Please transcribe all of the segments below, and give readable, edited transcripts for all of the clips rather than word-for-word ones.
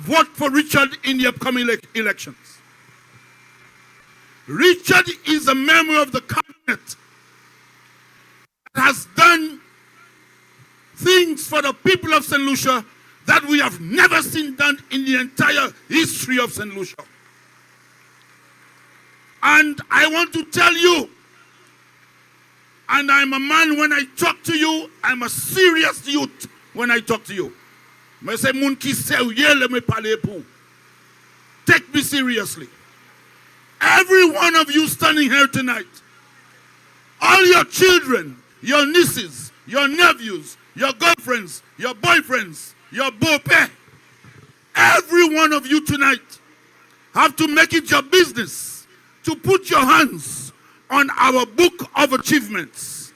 vote for Richard in the upcoming elections. Richard is a member of the cabinet that has done things for the people of St. Lucia that we have never seen done in the entire history of St. Lucia. And I want to tell you, and I'm a man when I talk to you, I'm a serious youth when I talk to you. Take me seriously. Every one of you standing here tonight, all your children, your nieces, your nephews, your girlfriends, your boyfriends, your bope, every one of you tonight have to make it your business to put your hands on our book of achievements.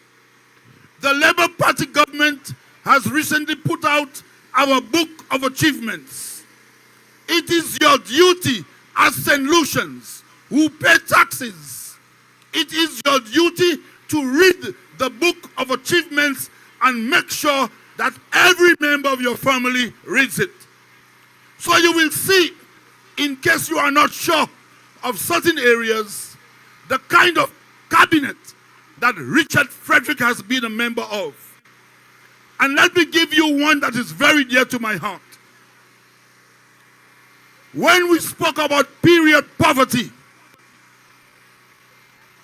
The Labour Party government has recently put out our book of achievements. It is your duty as St. Lucians who pay taxes. It is your duty to read the book of achievements and make sure that every member of your family reads it. So you will see, in case you are not sure of certain areas, the kind of cabinet that Richard Frederick has been a member of. And let me give you one that is very dear to my heart. When we spoke about period poverty,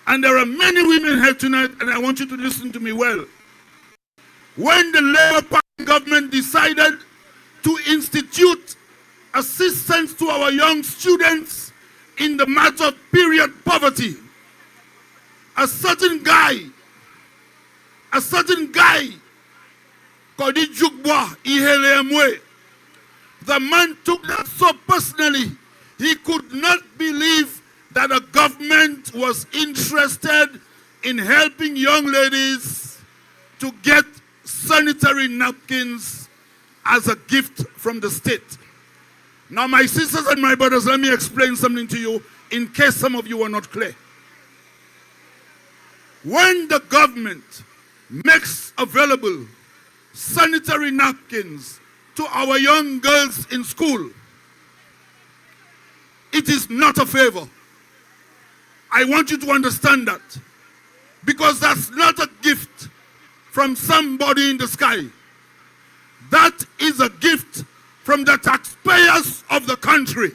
and there are many women here tonight, and I want you to listen to me well. When the Labour Party government decided to institute assistance to our young students in the matter of period poverty, a certain guy, the man took that so personally, he could not believe that the government was interested in helping young ladies to get sanitary napkins as a gift from the state. Now, my sisters and my brothers, let me explain something to you in case some of you are not clear. When the government makes available sanitary napkins to our young girls in school, it is not a favor. I want you to understand that. Because that's not a gift from somebody in the sky. That is a gift from the taxpayers of the country.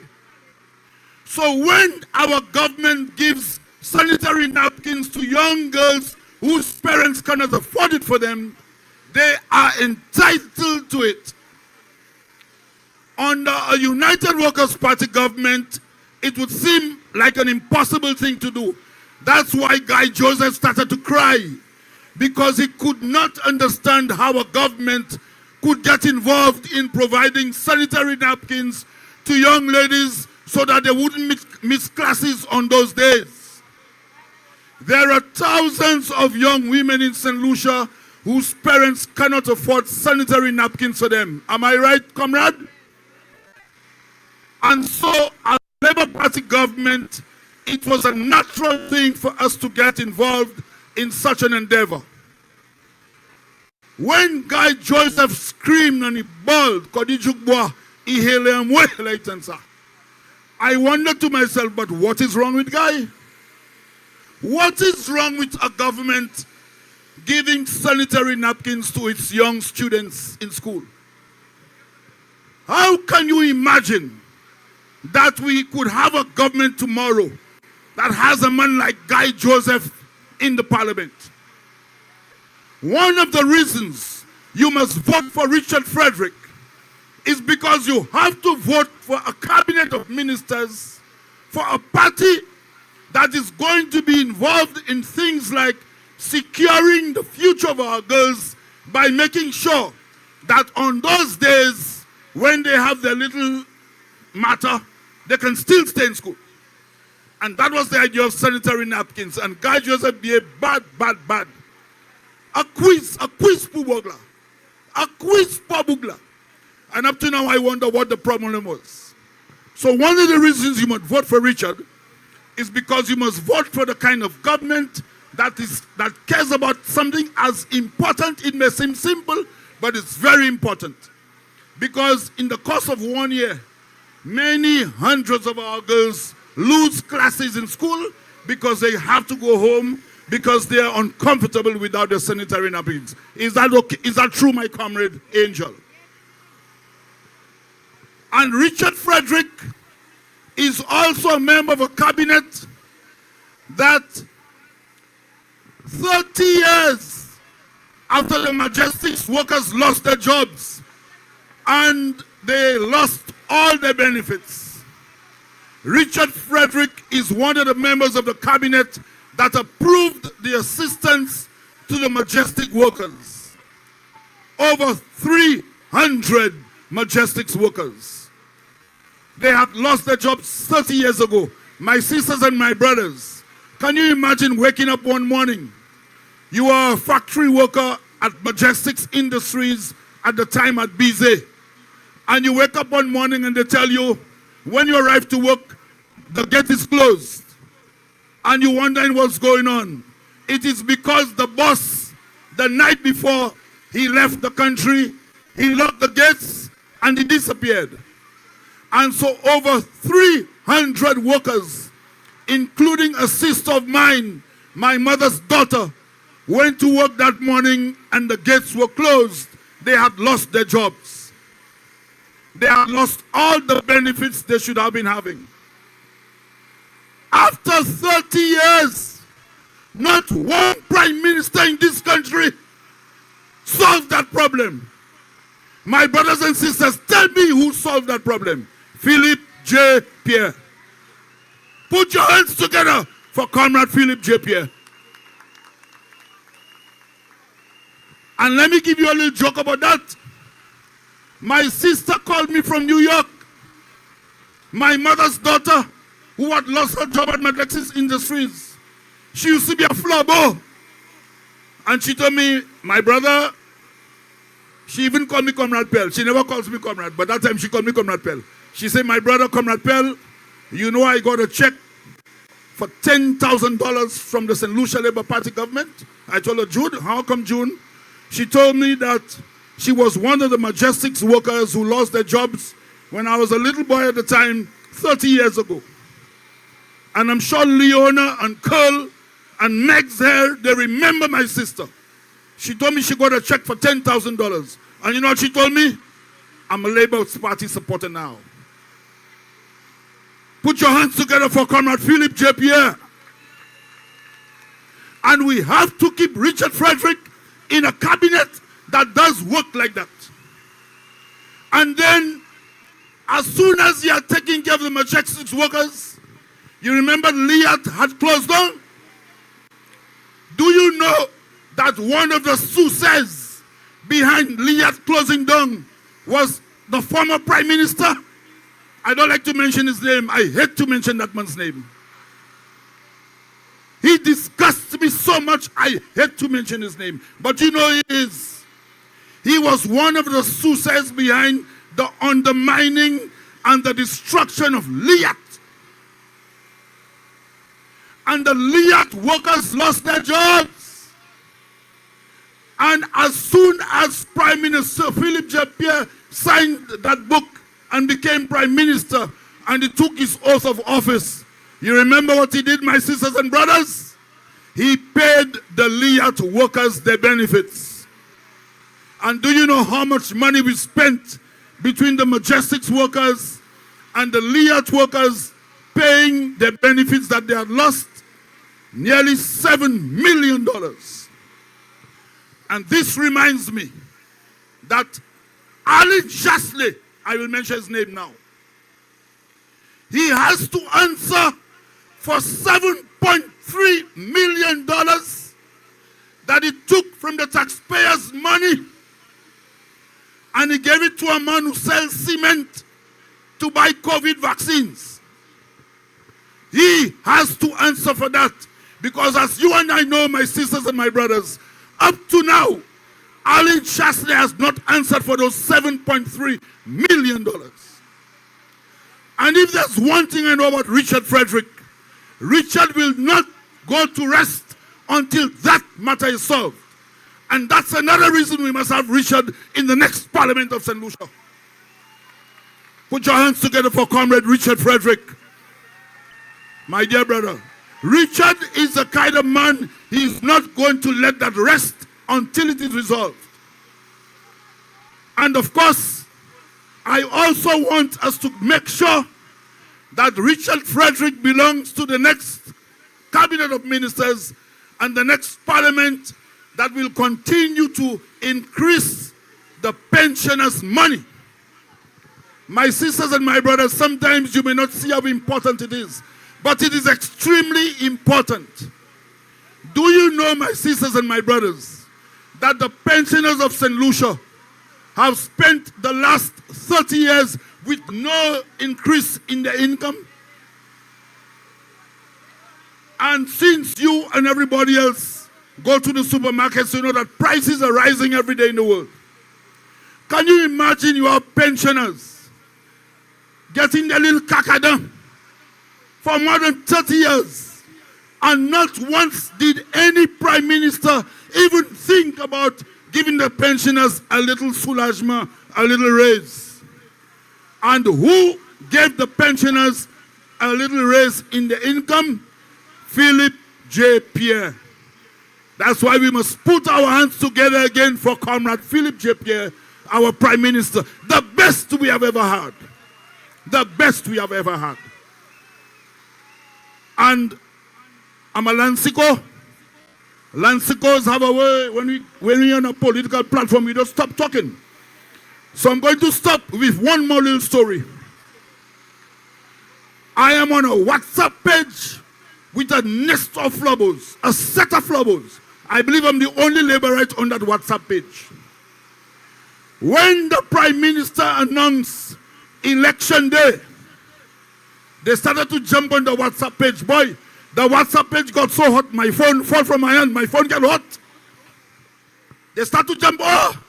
So when our government gives sanitary napkins to young girls whose parents cannot afford it for them, they are entitled to it. Under a United Workers' Party government, it would seem like an impossible thing to do. That's why Guy Joseph started to cry, because he could not understand how a government could get involved in providing sanitary napkins to young ladies so that they wouldn't miss classes on those days. There are thousands of young women in St. Lucia whose parents cannot afford sanitary napkins for them. Am I right, comrade? And so, as Labour Party government, it was a natural thing for us to get involved in such an endeavor. When Guy Joseph screamed and he bawled, I wondered to myself, but what is wrong with Guy? What is wrong with a government giving sanitary napkins to its young students in school? How can you imagine that we could have a government tomorrow that has a man like Guy Joseph in the parliament? One of the reasons you must vote for Richard Frederick is because you have to vote for a cabinet of ministers for a party that is going to be involved in things like securing the future of our girls by making sure that on those days when they have their little matter, they can still stay in school. And that was the idea of sanitary napkins. And Guy Joseph be a bad. A quiz pubugla. A quiz pabugla. And up to now, I wonder what the problem was. So one of the reasons you must vote for Richard is because you must vote for the kind of government that cares about something as important. It may seem simple, but it's very important. Because in the course of 1 year, Many hundreds of our girls lose classes in school because they have to go home because they are uncomfortable without their sanitary napkins. Is that okay? Is that true, my comrade Angel? And Richard Frederick is also a member of a cabinet that 30 years after the Majestics workers lost their jobs and they lost all their benefits, Richard Frederick is one of the members of the cabinet that approved the assistance to the Majestic workers. Over 300 Majestics workers. They had lost their jobs 30 years ago. My sisters and my brothers, can you imagine waking up one morning? You are a factory worker at Majestics Industries at the time at Bizet. And you wake up one morning and they tell you, when you arrive to work, the gate is closed. And you wondering what's going on. It is because the boss, the night before he left the country, he locked the gates and he disappeared. And so over 300 workers, including a sister of mine, my mother's daughter, went to work that morning and the gates were closed. They had lost their jobs. They had lost all the benefits they should have been having. After 30 years, not one prime minister in this country solved that problem. My brothers and sisters, tell me who solved that problem. Philip J. Pierre. Put your hands together for Comrade Philip J. Pierre. And let me give you a little joke about that. My sister called me from New York. My mother's daughter, who had lost her job at Majestics Industries. She used to be a flabo. And she told me, my brother, she even called me Comrade Pell. She never calls me Comrade, but that time she called me Comrade Pell. She said, my brother, Comrade Pell, you know I got a check for $10,000 from the St. Lucia Labour Party government. I told her, Jude, how come June? She told me that she was one of the Majestics workers who lost their jobs when I was a little boy at the time, 30 years ago. And I'm sure Leona and Curl and Meg's hair, they remember my sister. She told me she got a check for $10,000. And you know what she told me? I'm a Labour Party supporter now. Put your hands together for Comrade Philip J. Pierre. And we have to keep Richard Frederick in a cabinet that does work like that. And then, as soon as he had taken care of the Majestics workers, you remember Liat had closed down? Do you know that one of the sources behind Liat closing down was the former Prime Minister? I don't like to mention his name. I hate to mention that man's name. He disgusts me so much, I hate to mention his name. But you know he is. He was one of the sources behind the undermining and the destruction of Liat. And the Liat workers lost their jobs. And as soon as Prime Minister Philip J. Pierre signed that book and became Prime Minister and he took his oath of office, you remember what he did, my sisters and brothers? He paid the Liat workers their benefits. And do you know how much money we spent between the Majestics workers and the Liat workers paying their benefits that they had lost? Nearly $7 million. And this reminds me that Ali Jasley, I will mention his name now, he has to answer for $7.3 million that he took from the taxpayers' money and he gave it to a man who sells cement to buy COVID vaccines. He has to answer for that because as you and I know, my sisters and my brothers, up to now, Ali Jasley has not answered for those $7.3 million. And if there's one thing I know about Richard Frederick, Richard will not go to rest until that matter is solved. And that's another reason we must have Richard in the next Parliament of St. Lucia. Put your hands together for Comrade Richard Frederick. My dear brother, Richard is the kind of man, he's not going to let that rest until it is resolved. And of course, I also want us to make sure that Richard Frederick belongs to the next cabinet of ministers and the next parliament that will continue to increase the pensioners' money. My sisters and my brothers, sometimes you may not see how important it is, but it is extremely important. Do you know, my sisters and my brothers, that the pensioners of St. Lucia have spent the last 30 years with no increase in their income? And since you and everybody else go to the supermarkets, you know that prices are rising every day in the world. Can you imagine your pensioners getting their little kakadam for more than 30 years, and not once did any prime minister even think about giving the pensioners a little soulagement, a little raise? And who gave the pensioners a little raise in the income? Philip J. Pierre. That's why we must put our hands together again for Comrade Philip J. Pierre, our Prime Minister, the best we have ever had. The best we have ever had. And I'm a Lancico. Lancicos have a way, when we're on a political platform, we don't stop talking. So I'm going to stop with one more little story. I am on a WhatsApp page with a nest of flowers, a set of flowers. I believe I'm the only laborite on that WhatsApp page. When the Prime Minister announced election day, they started to jump on the WhatsApp page. Boy, the WhatsApp page got so hot, my phone fell from my hand. My phone got hot. They start to jump. Oh,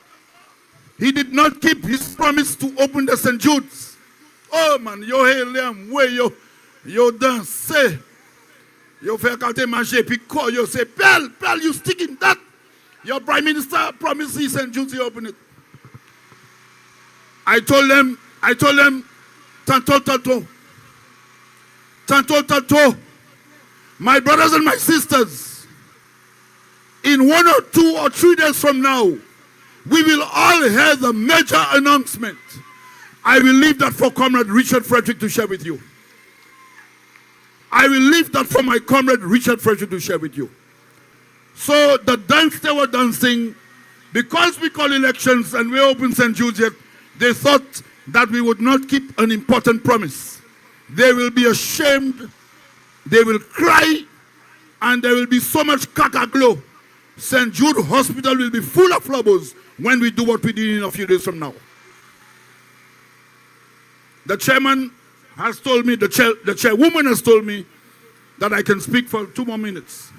he did not keep his promise to open the St. Jude's. Oh man, yo hey Liam, way yo dance say, yo fais quand manger puis call yo say, Pell, you sticking that? Your Prime Minister promised he St. Jude's, he open it. I told them, tanto. My brothers and my sisters, in 1 or 2 or 3 days from now, we will all hear the major announcement. I will leave that for Comrade Richard Frederick to share with you. I will leave that for my Comrade Richard Frederick to share with you. So the dance they were dancing, because we call elections and we open St. Jude's yet, they thought that we would not keep an important promise. They will be ashamed, they will cry, and there will be so much caca-glow. St. Jude Hospital will be full of flowers when we do what we did in a few days from now. The chairman has told me, the chairwoman has told me that I can speak for 2 more minutes.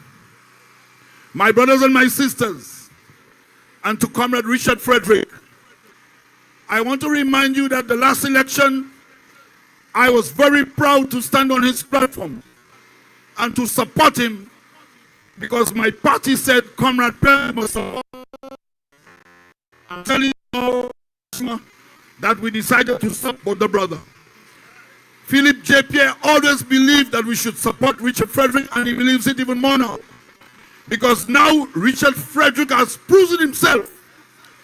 My brothers and my sisters, and to Comrade Richard Frederick, I want to remind you that the last election, I was very proud to stand on his platform and to support him because my party said, Comrade Pierre must support. I'm telling you that we decided to support the brother. Philip J. Pierre always believed that we should support Richard Frederick, and he believes it even more now. Because now Richard Frederick has proven himself.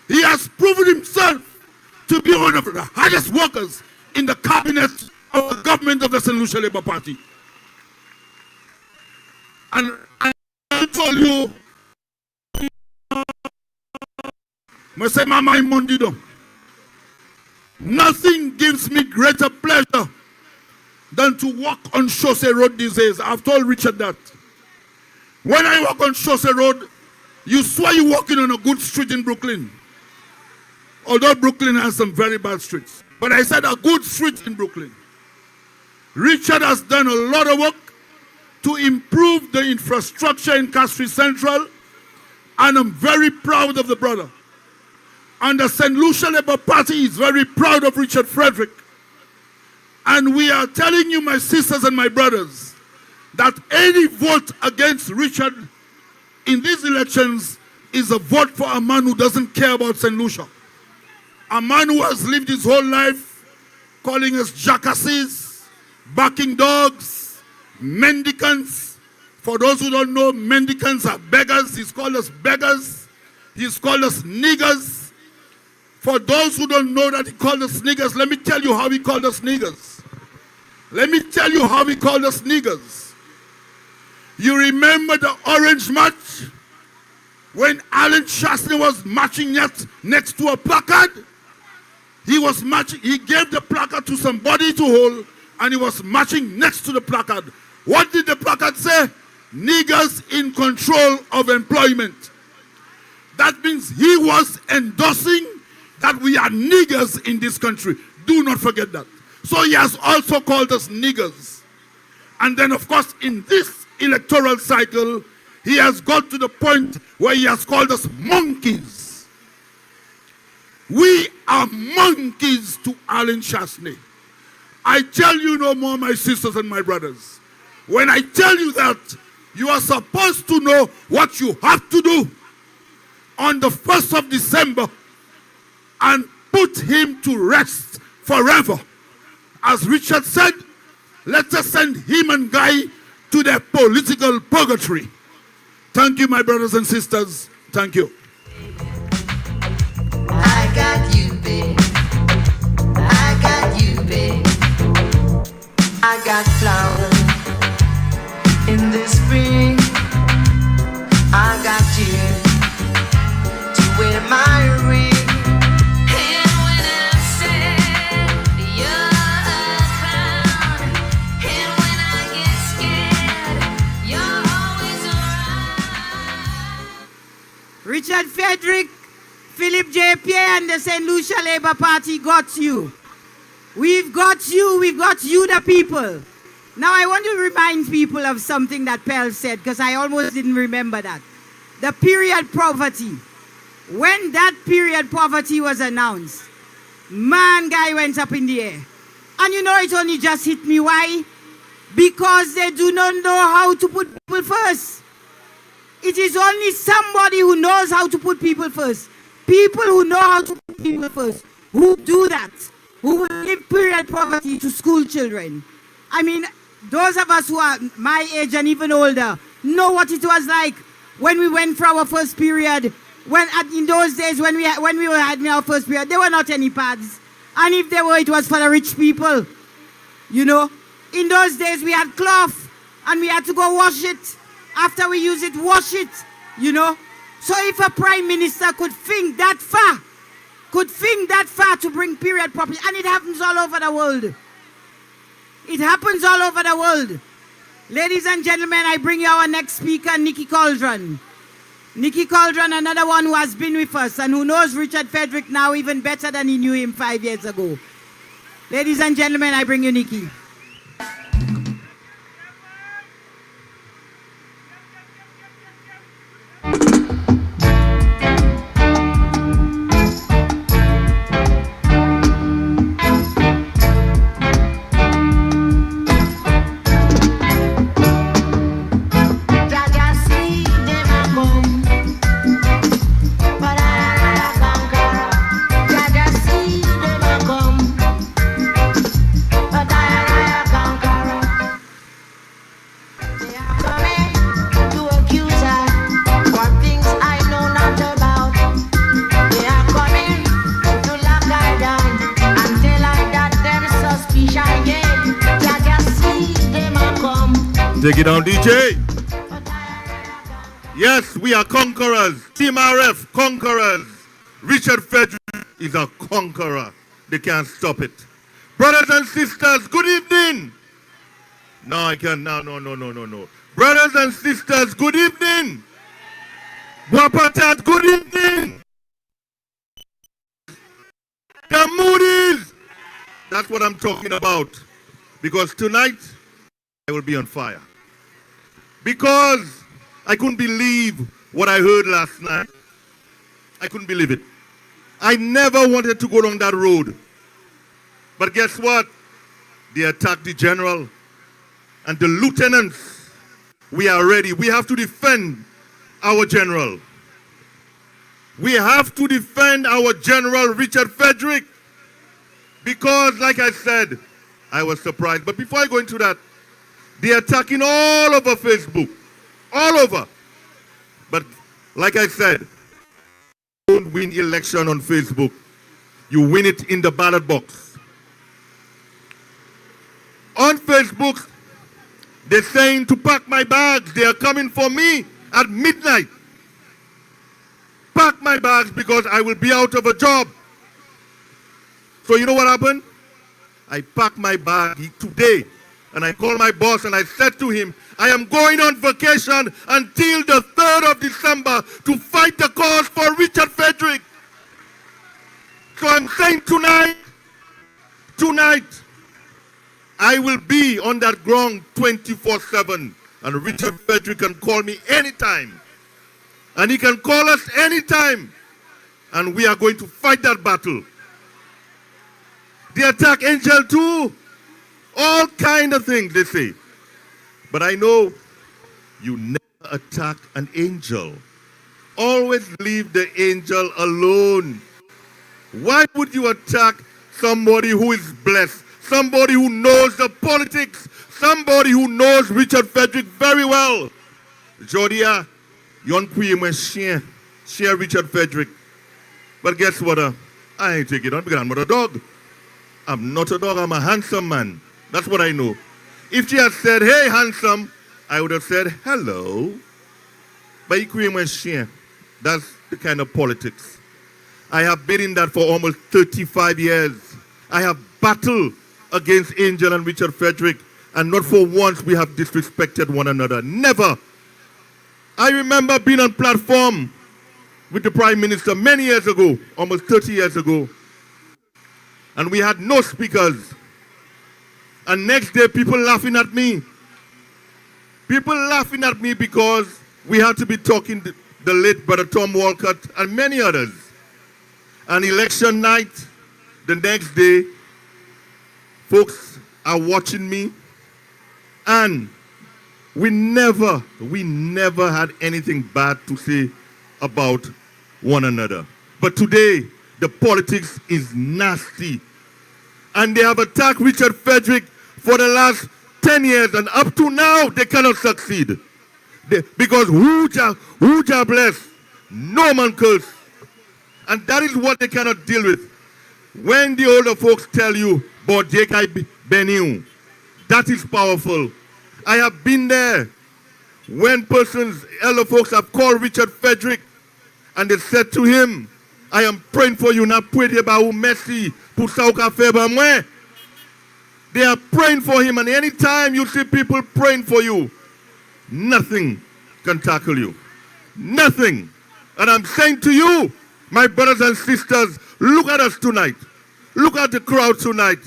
He has proven himself to be one of the hardest workers in the cabinet of the government of the St. Lucia Labour Party. And I told you, nothing gives me greater pleasure than to walk on Chaussee Road these days. I've told Richard that. When I walk on Chaussee Road, you swear you're walking on a good street in Brooklyn. Although Brooklyn has some very bad streets. But I said a good street in Brooklyn. Richard has done a lot of work to improve the infrastructure in Castries Central, and I'm very proud of the brother. And the St. Lucia Labour Party is very proud of Richard Frederick. And we are telling you, my sisters and my brothers, that any vote against Richard in these elections is a vote for a man who doesn't care about St. Lucia. A man who has lived his whole life calling us jackasses, barking dogs, mendicants. For those who don't know, mendicants are beggars. He's called us beggars. He's called us niggers. For those who don't know that he called us niggers, let me tell you how he called us niggers. Let me tell you how he called us niggers. You remember the Orange March? When Alan Chastney was marching next to a placard? He was marching, he gave the placard to somebody to hold, and he was marching next to the placard. What did the placard say? Niggers in control of employment. That means he was endorsing that we are niggers in this country. Do not forget that. So he has also called us niggers. And then, of course, in this electoral cycle, he has got to the point where he has called us monkeys. We are monkeys to Alan Chastney. I tell you no more, my sisters and my brothers. When I tell you that, you are supposed to know what you have to do on the 1st of December and put him to rest forever. As Richard said, let us send him and Guy to their political purgatory. Thank you, my brothers and sisters. Thank you. I got you, babe. I got you, babe. I got flowers in the spring. I got you to wear my ring. And when I'm sad, you're around. And when I get scared, you're always around. Richard Frederick, Philip J. Pierre, and the St. Lucia Labour Party got you. We've got you the people. Now I want to remind people of something that Pell said, because I almost didn't remember that. The period poverty. When that period poverty was announced, man, Guy went up in the air. And you know, it only just hit me. Why? Because they do not know how to put people first. It is only somebody who knows how to put people first. People who know how to put people first, who do that, who will give period poverty to school children. I mean, those of us who are my age and even older know what it was like when we went for our first period. In those days when we were having our first period, there were not any pads. And if there were, it was for the rich people. You know, in those days we had cloth and we had to go wash it. After we use it, wash it, you know. So if a prime minister could think that far to bring period properly, and it happens all over the world. It happens all over the world. Ladies and gentlemen, I bring you our next speaker, Nikki Cauldron. Nikki Cauldron, another one who has been with us and who knows Richard Frederick now even better than he knew him 5 years ago. Ladies and gentlemen, I bring you Nikki. Take it on, DJ. Yes, we are conquerors. Team RF, conquerors. Richard Frederick is a conqueror. They can't stop it. Brothers and sisters, good evening. No, I can't. No. Brothers and sisters, good evening. Bois Patat, good evening. The Moody's. That's what I'm talking about. Because tonight, I will be on fire. Because I couldn't believe what I heard last night. I couldn't believe it. I never wanted to go down that road. But guess what? They attacked the general and the lieutenants. We are ready. We have to defend our general. We have to defend our general, Richard Frederick. Because, like I said, I was surprised. But before I go into that, they're attacking all over Facebook. All over. But, like I said, you don't win election on Facebook. You win it in the ballot box. On Facebook, they're saying to pack my bags. They are coming for me at midnight. Pack my bags because I will be out of a job. So you know what happened? I packed my bag today and I called my boss and I said to him, I am going on vacation until the 3rd of December to fight the cause for Richard Frederick. So I'm saying tonight, I will be on that ground 24/7. And Richard Frederick can call me anytime. And he can call us anytime. And we are going to fight that battle. They attack Angel too. All kind of things they say. But I know you never attack an angel. Always leave the angel alone. Why would you attack somebody who is blessed? Somebody who knows the politics. Somebody who knows Richard Frederick very well. Jodia, yon kuye share Richard Frederick. But guess what? I ain't take it on because I'm not a dog. I'm not a dog, I'm a handsome man. That's what I know. If she had said, hey, handsome, I would have said, hello. But share. That's the kind of politics. I have been in that for almost 35 years. I have battled against Angel and Richard Frederick, and not for once we have disrespected one another. Never. I remember being on platform with the Prime Minister many years ago, almost 30 years ago, and we had no speakers. And next day, people laughing at me. People laughing at me because we had to be talking to the late brother Tom Walcott and many others. And election night, the next day, folks are watching me. And we never had anything bad to say about one another. But today, the politics is nasty. And they have attacked Richard Frederick for the last 10 years. And up to now, they cannot succeed. Because who ja bless, no man curse. And that is what they cannot deal with. When the older folks tell you, but Jekai Beniu, that is powerful. I have been there when elder folks have called Richard Frederick and they said to him, I am praying for you, not praying about Messi, Pusauka Feba. They are praying for him, and anytime you see people praying for you, nothing can tackle you. Nothing. And I'm saying to you, my brothers and sisters, look at us tonight. Look at the crowd tonight.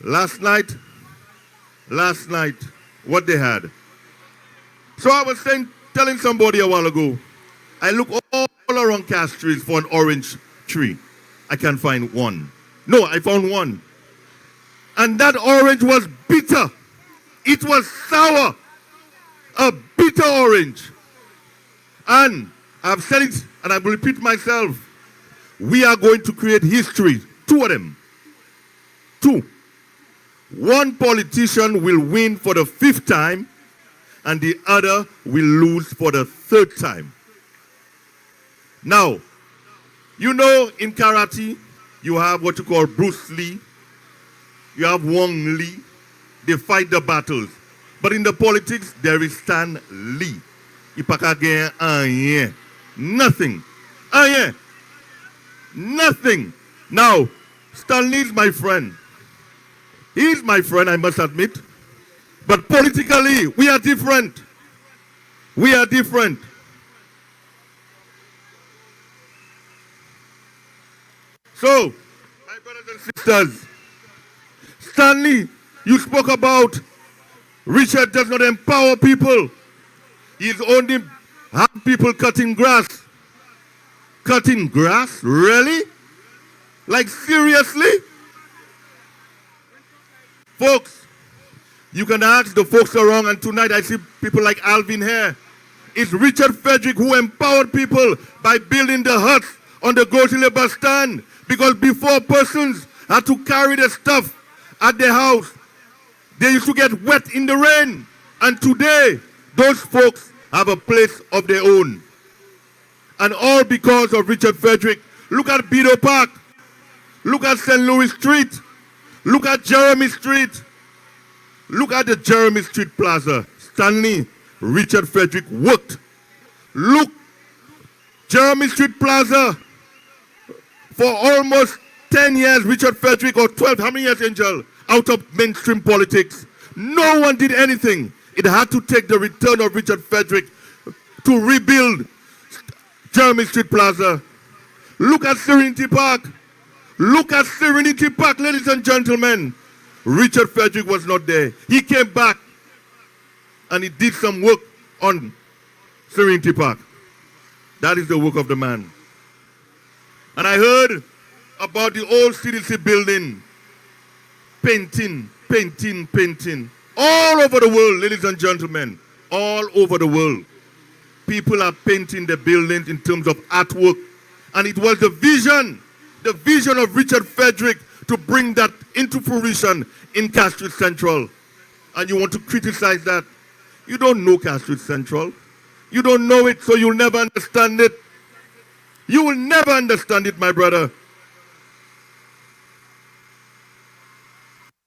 Last night, what they had. So I was telling somebody a while ago, I look all around Castries for an orange tree. I can't find one. No, I found one. And that orange was bitter. It was sour. A bitter orange. And I've said it, and I will repeat myself. We are going to create history. 2 of them. 2. One politician will win for the 5th time, and the other will lose for the 3rd time. Now, you know in karate, you have what you call Bruce Lee. You have Wong Lee. They fight the battles. But in the politics, there is Stan Lee. Nothing. Nothing. Now, Stan Lee is my friend. He is my friend, I must admit. But politically, we are different. We are different. So, my brothers and sisters, Stanley, you spoke about Richard does not empower people. He's only have people cutting grass. Cutting grass? Really? Like seriously? Folks, you can ask the folks around, and tonight I see people like Alvin here. It's Richard Frederick who empowered people by building the huts on the grocery bus stand. Because before persons had to carry the stuff at their house. They used to get wet in the rain. And today, those folks have a place of their own. And all because of Richard Frederick. Look at Bedo Park. Look at St. Louis Street. Look at Jeremy Street. Look at the Jeremy Street Plaza. Stanley, Richard Frederick worked. Look, Jeremy Street Plaza, for almost 10 years, Richard Frederick, or 12, how many years, Angel, out of mainstream politics. No one did anything. It had to take the return of Richard Frederick to rebuild Jeremy Street Plaza. Look at Serenity Park. Look at Serenity Park, ladies and gentlemen. Richard Frederick was not there. He came back and he did some work on Serenity Park. That is the work of the man. And I heard about the old CDC building. Painting. All over the world, ladies and gentlemen. All over the world. People are painting the buildings in terms of artwork. And it was the vision of Richard Frederick to bring that into fruition in Castries Central. And you want to criticize that? You don't know Castries Central. You don't know it, so you'll never understand it. You will never understand it, my brother.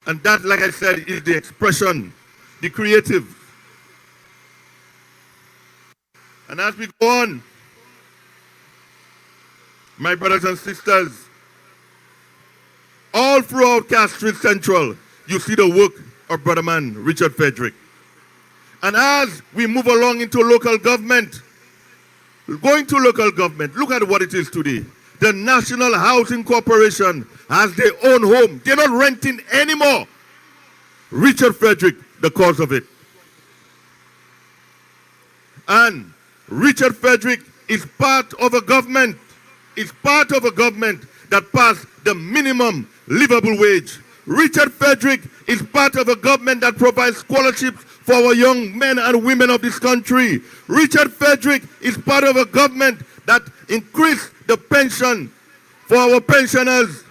And that, like I said, is the expression, the creative. And as we go on, my brothers and sisters, all throughout Castries Central, you see the work of brother man, Richard Frederick. And as we move along into local government, going to local government, look at what it is today. The National Housing Corporation has their own home. They're not renting anymore. Richard Frederick, the cause of it. And Richard Frederick is part of a government, that passed the minimum livable wage. Richard Frederick is part of a government that provides scholarships for our young men and women of this country. Richard Frederick is part of a government that increased the pension for our pensioners.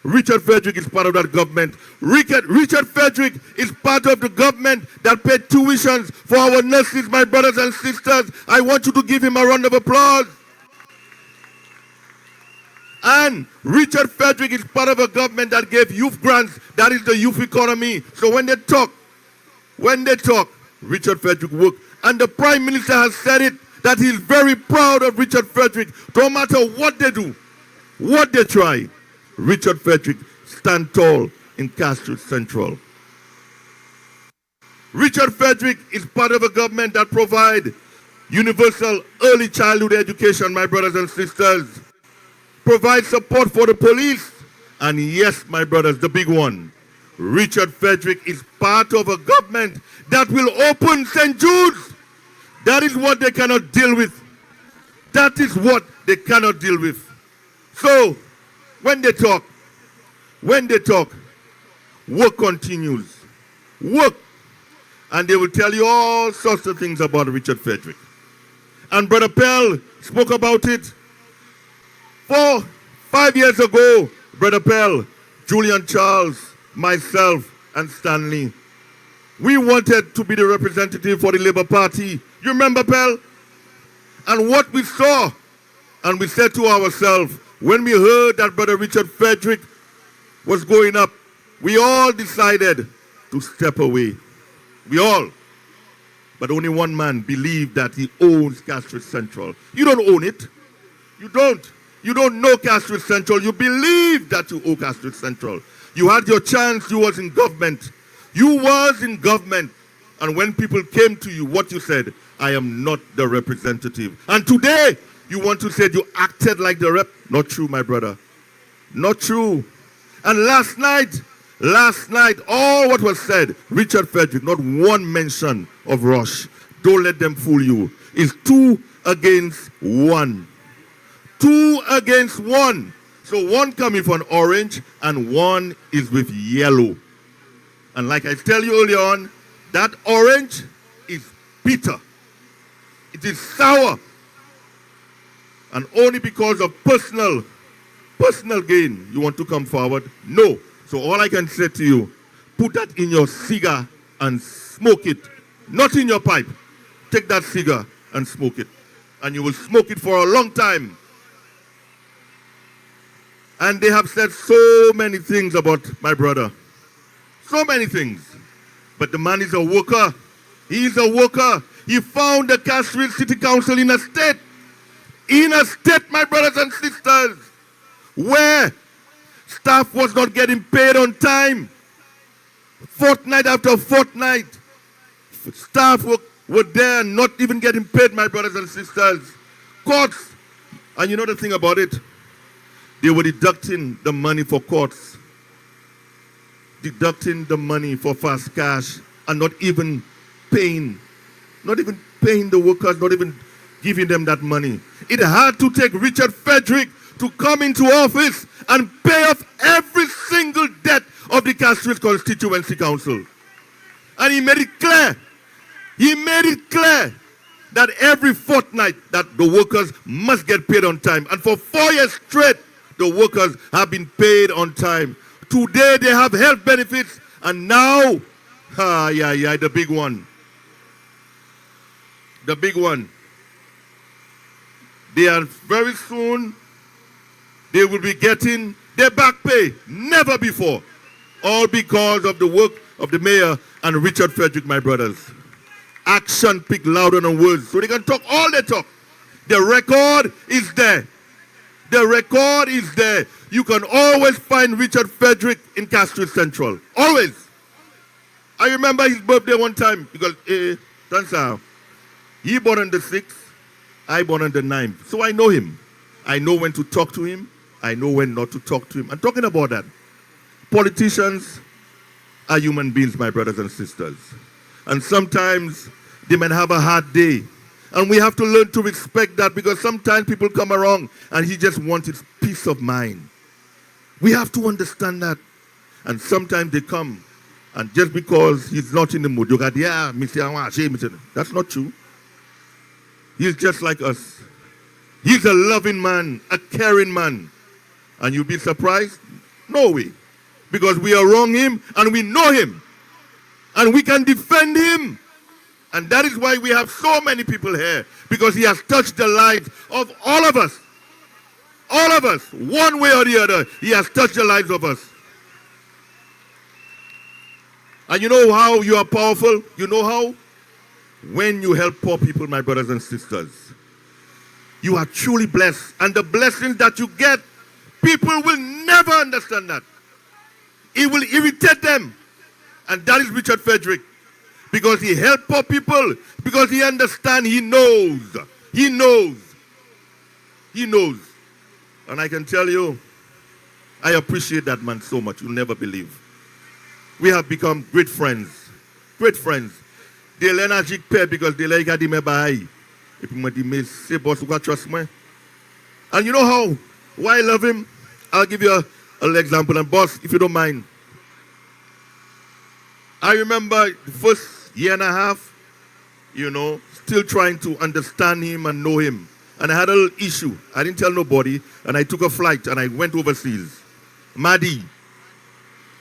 Richard Frederick is part of that government. Richard Frederick is part of the government that paid tuitions for our nurses, my brothers and sisters. I want you to give him a round of applause. And Richard Frederick is part of a government that gave youth grants. That is the youth economy. So when they talk, Richard Frederick worked. And the Prime Minister has said it, that he's very proud of Richard Frederick. No matter what they do, what they try, Richard Frederick stand tall in Castries Central. Richard Frederick is part of a government that provide universal early childhood education, my brothers and sisters. Provide support for the police. And yes, my brothers, the big one. Richard Frederick is part of a government that will open St. Jude's. That is what they cannot deal with. That is what they cannot deal with. So, when they talk, work continues. Work. And they will tell you all sorts of things about Richard Frederick. And Brother Pell spoke about it. 5 years ago, Brother Pell, Julian Charles, myself, and Stanley, we wanted to be the representative for the Labour Party. You remember, Pell? And what we saw, and we said to ourselves, when we heard that Brother Richard Frederick was going up, we all decided to step away. We all. But only one man believed that he owns Castries Central. You don't own it. You don't. You don't know Castries Central. You believe that you owe Castries Central. You had your chance. You was in government. You was in government. And when people came to you, what you said, I am not the representative. And today, you want to say you acted like the rep. Not true, my brother. Not true. And last night, all what was said, Richard Frederick, not one mention of Rush. Don't let them fool you. It's 2 against 1. 2 against 1. So one coming from orange and one is with yellow. And like I tell you earlier on, that orange is bitter. It is sour. And only because of personal personal gain, you want to come forward? No. So all I can say to you, put that in your cigar and smoke it. Not in your pipe. Take that cigar and smoke it. And you will smoke it for a long time. And they have said so many things about my brother. So many things. But the man is a worker. He is a worker. He found the Castries City Council in a state. In a state, my brothers and sisters, where staff was not getting paid on time. Fortnight after fortnight. Staff were there not even getting paid, my brothers and sisters. Courts. And you know the thing about it? They were deducting the money for courts. Deducting the money for fast cash and not even paying the workers, not even giving them that money. It had to take Richard Frederick to come into office and pay off every single debt of the Castries Constituency Council. And he made it clear. He made it clear that every fortnight that the workers must get paid on time. And for 4 years straight, the workers have been paid on time. Today they have health benefits, and now, the big one. The big one. They are very soon, they will be getting their back pay. Never before. All because of the work of the mayor and Richard Frederick, my brothers. Action speak louder than words. So they can talk all they talk. The record is there. The record is there. You can always find Richard Frederick in Castries Central. Always. I remember his birthday one time because, turns out, he born on the 6th, I born on the 9th. So I know him. I know when to talk to him. I know when not to talk to him. I'm talking about that. Politicians are human beings, my brothers and sisters. And sometimes they might have a hard day. And we have to learn to respect that, because sometimes people come around and he just wants his peace of mind. We have to understand that. And sometimes they come, and just because he's not in the mood, you got, that's not true. He's just like us. He's a loving man, a caring man. And you'll be surprised? No way. Because we are wrong him and we know him. And we can defend him. And that is why we have so many people here. Because he has touched the lives of all of us. All of us. One way or the other. He has touched the lives of us. And you know how you are powerful? You know how? When you help poor people, my brothers and sisters. You are truly blessed. And the blessings that you get, people will never understand that. It will irritate them. And that is Richard Frederick. Because he helped poor people. Because he understands. He knows. He knows. He knows. And I can tell you, I appreciate that man so much. You'll never believe. We have become great friends. Great friends. They learn a jig pair because they like a me by. And you know how? Why I love him? I'll give you an example. And boss, if you don't mind. I remember the first year and a half, still trying to understand him and know him. And I had a little issue. I didn't tell nobody. And I took a flight and I went overseas. Madi.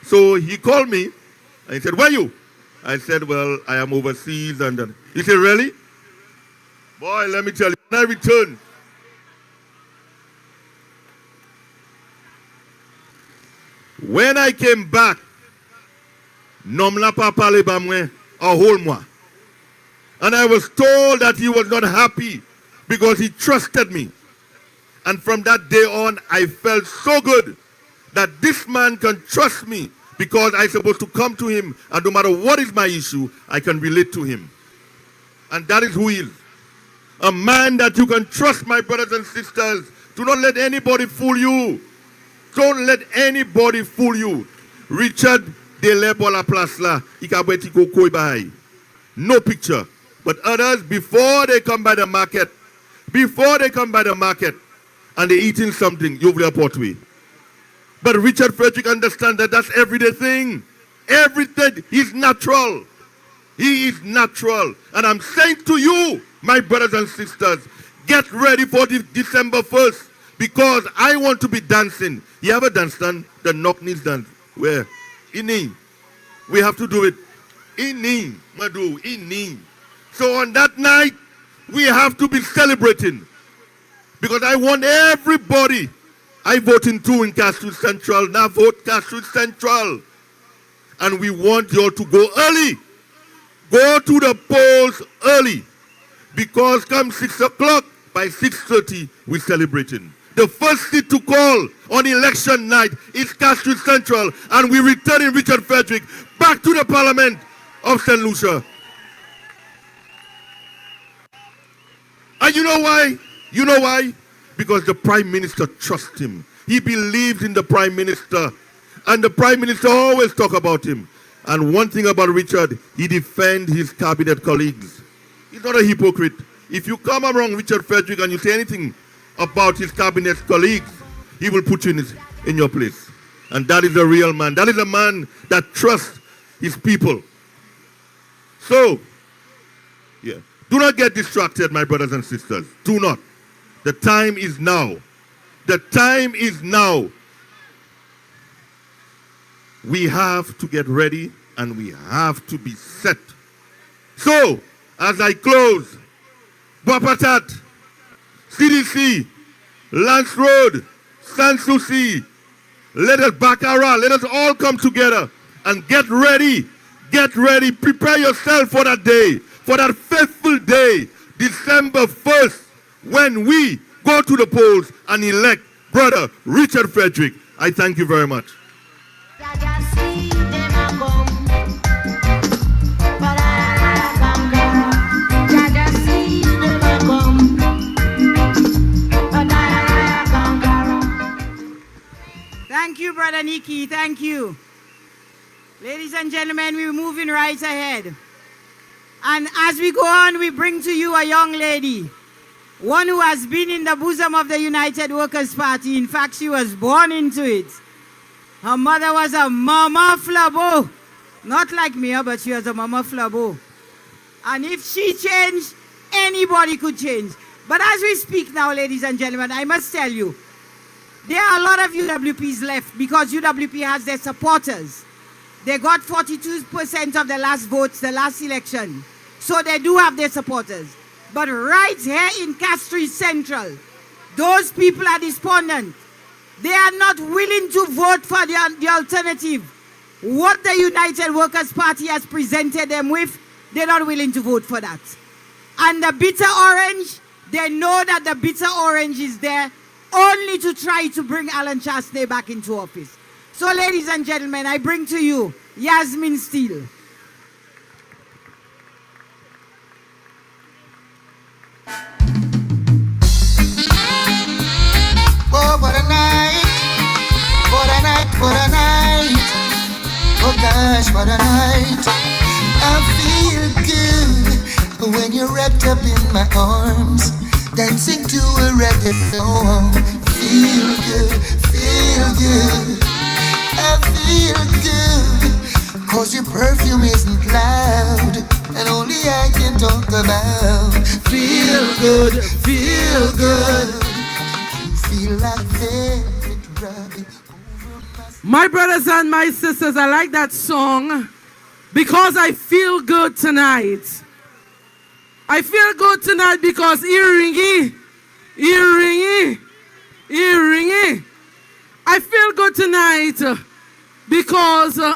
So he called me and he said, "Where are you?" I said, "Well, I am overseas." And he said, "Really?" Boy, let me tell you, when I returned, when I came back, Nomla pa parle ba mwen a whole mois. And I was told that he was not happy because he trusted me. And from that day on, I felt so good that this man can trust me because I'm supposed to come to him, and no matter what is my issue, I can relate to him. And that is who he is. A man that you can trust, my brothers and sisters. Do not let anybody fool you. Don't let anybody fool you. Richard de Lebola Plasla, Ikabeti Koi Bahai. No picture. But others, before they come by the market, and they're eating something, you've their portway. But Richard Frederick understands that that's everyday thing. Everything. He's natural. He is natural. And I'm saying to you, my brothers and sisters, get ready for the December 1st. Because I want to be dancing. You ever dance done? The knock knees dance. Where? Ini. We have to do it. Ini. Madu. Ini. So on that night, we have to be celebrating. Because I want everybody. I vote in two in Castries Central. Now vote Castries Central. And we want you all to go early. Go to the polls early. Because come 6 o'clock, by 6:30, we're celebrating. The first seat to call on election night is Castries Central. And we're returning Richard Frederick back to the Parliament of St. Lucia. And you know why? You know why? Because the Prime Minister trusts him. He believes in the Prime Minister. And the Prime Minister always talk about him. And one thing about Richard, he defends his cabinet colleagues. He's not a hypocrite. If you come around Richard Frederick and you say anything about his cabinet colleagues, he will put you in your place. And that is a real man. That is a man that trusts his people. So, yeah. Do not get distracted, my brothers and sisters. Do not. The time is now. The time is now. We have to get ready and we have to be set. So, as I close, Bois Patat, CDC, Lance Road, Sanssouci, let us Baccarat, let us all come together and get ready. Get ready. Prepare yourself for that day, for that fateful day, December 1st, when we go to the polls and elect Brother Richard Frederick. I thank you very much. Thank you, Brother Nikki. Thank you. Ladies and gentlemen, we're moving right ahead. And as we go on, we bring to you a young lady, one who has been in the bosom of the United Workers' Party. In fact, she was born into it. Her mother was a Mama Flabo. Not like me, but she was a Mama Flabo. And if she changed, anybody could change. But as we speak now, ladies and gentlemen, I must tell you, there are a lot of UWPs left because UWP has their supporters. They got 42% of the last votes, the last election. So they do have their supporters. But right here in Castries Central, those people are despondent. They are not willing to vote for the alternative. What the United Workers' Party has presented them with, they're not willing to vote for that. And the bitter orange, they know that the bitter orange is there only to try to bring Alan Chastney back into office. So, ladies and gentlemen, I bring to you Yasmin Steele. Oh, what a night, what a night, what a night. Oh gosh, what a night. I feel good when you're wrapped up in my arms, dancing to a reggae song. Feel good, feel good. I feel good, cause your perfume isn't loud, and only I can talk about. Feel good, feel good. Feel like velvet rubbing over my brothers and my sisters, I like that song because I feel good tonight. I feel good tonight because earringy. I feel good tonight because a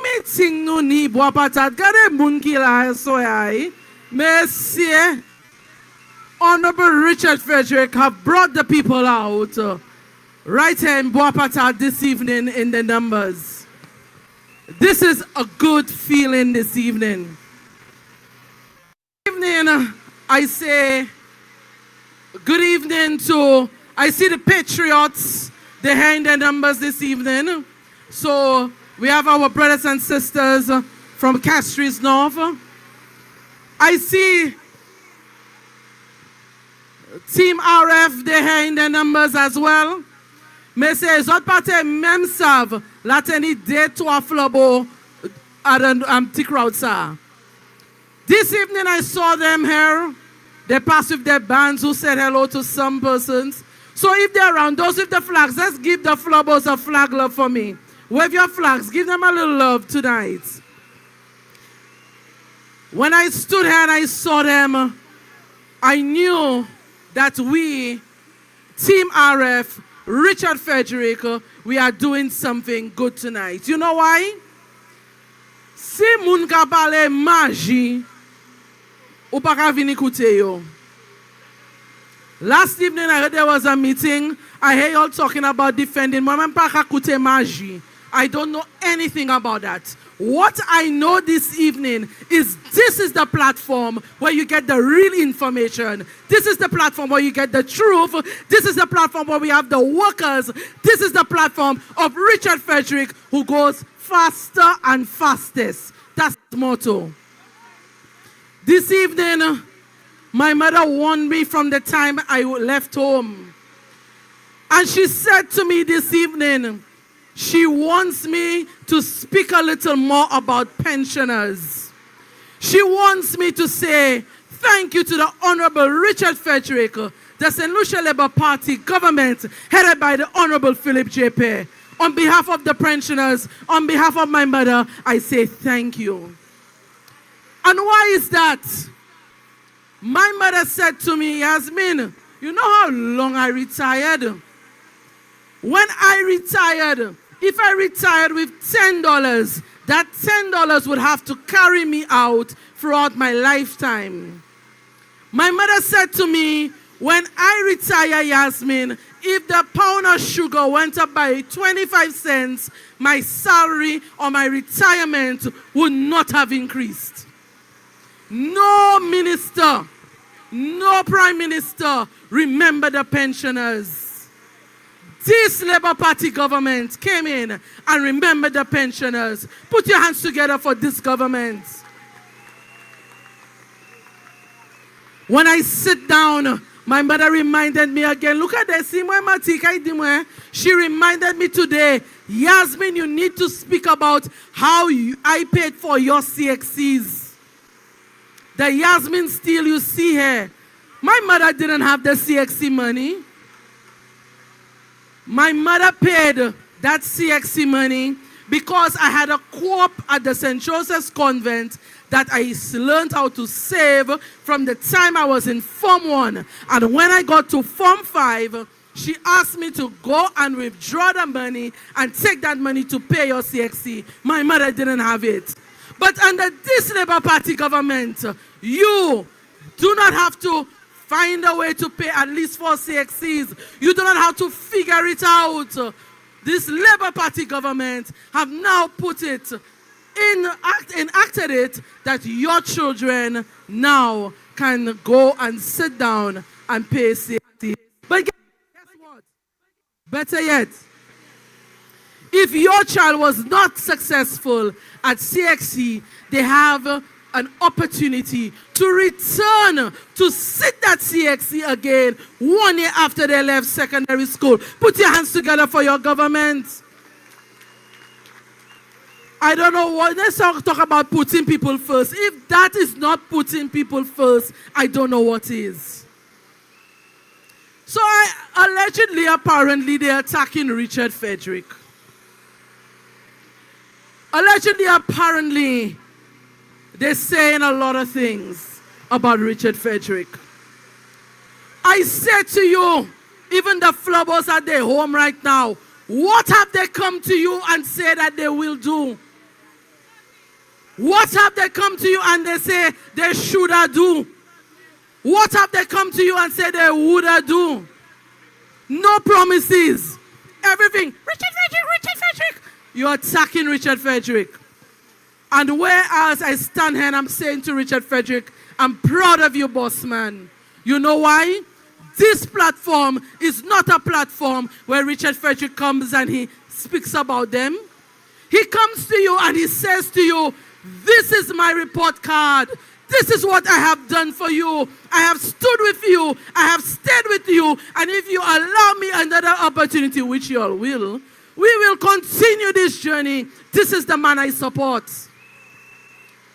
meeting no ni Bois Patat gade munkila soyai. Monsieur Honorable Richard Frederick have brought the people out right here in Bois Patat this evening in the numbers. This is a good feeling this evening. I say good evening to, I see the Patriots, they're here in their numbers this evening. So we have our brothers and sisters from Castries North. I see Team RF, they're here in their numbers as well. Mais c'est les autres parties même savent la tenue de trois flabo à un petit crowd ça. This evening I saw them here. They passed with their bands who said hello to some persons. So if they're around, those with the flags, let's give the Flubos a flag love for me. Wave your flags. Give them a little love tonight. When I stood here and I saw them, I knew that we, Team RF, Richard Frederick, we are doing something good tonight. You know why? Si moun ka pale maji, ou pa ka vini koute yo. Last evening I heard there was a meeting. I heard y'all talking about defending. Mama pa ka koute maji. I don't know anything about that. What I know this evening is this is the platform where you get the real information. This is the platform where you get the truth. This is the platform where we have the workers. This is the platform of Richard Frederick, who goes faster and fastest. That's the motto. This evening, my mother warned me from the time I left home. And she said to me this evening, she wants me to speak a little more about pensioners. She wants me to say thank you to the Honorable Richard Frederick, the St. Lucia Labour Party government headed by the Honorable Philip J.P. On behalf of the pensioners, on behalf of my mother, I say thank you. And why is that? My mother said to me, Yasmin, you know how long I retired? When I retired, if I retired with $10, that $10 would have to carry me out throughout my lifetime. My mother said to me, when I retire, Yasmin, if the pound of sugar went up by 25 cents, my salary or my retirement would not have increased. No minister, no prime minister remember the pensioners. This Labour Party government came in and remembered the pensioners. Put your hands together for this government. When I sit down, my mother reminded me again. Look at this. She reminded me today, Yasmin, you need to speak about how I paid for your CXCs. The Yasmin steel you see here. My mother didn't have the CXC money. My mother paid that CXC money because I had a co-op at the St. Joseph's Convent that I learned how to save from the time I was in Form 1. And when I got to Form 5, she asked me to go and withdraw the money and take that money to pay your CXC. My mother didn't have it. But under this Labour Party government, you do not have to find a way to pay at least 4 CXCs. You do not have to figure it out. This Labour Party government have now put it, enacted it, that your children now can go and sit down and pay CXC. But guess what? Better yet, if your child was not successful at CXC, they have an opportunity to return to sit that CXC again 1 year after they left secondary school. Put your hands together for your government. I don't know what, let's talk about putting people first. If that is not putting people first, I don't know what is. So allegedly, apparently, they're attacking Richard Frederick. Allegedly, apparently, they're saying a lot of things about Richard Frederick. I said to you, even the Flubbers at their home right now, what have they come to you and say that they will do? What have they come to you and they say they should do? What have they come to you and say they would do? No promises. Everything. Richard Frederick. You're attacking Richard Frederick. And whereas I stand here and I'm saying to Richard Frederick, I'm proud of you, boss man. You know why? This platform is not a platform where Richard Frederick comes and he speaks about them. He comes to you and he says to you, this is my report card. This is what I have done for you. I have stood with you. I have stayed with you. And if you allow me another opportunity, which you all will, we will continue this journey. This is the man I support.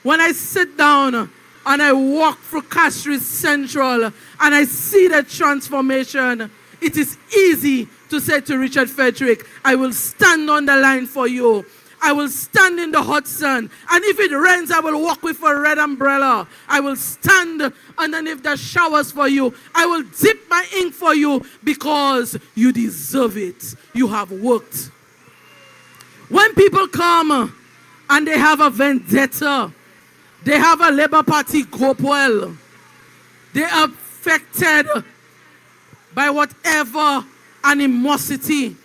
When I sit down and I walk through Castries Central and I see the transformation it is easy to say to Richard Frederick, I will stand on the line for you. I will stand in the hot sun. And if it rains, I will walk with a red umbrella. I will stand underneath the showers for you. I will dip my ink for you because you deserve it. You have worked. When people come and they have a vendetta, they have a Labour Party group well, they are affected by whatever animosity.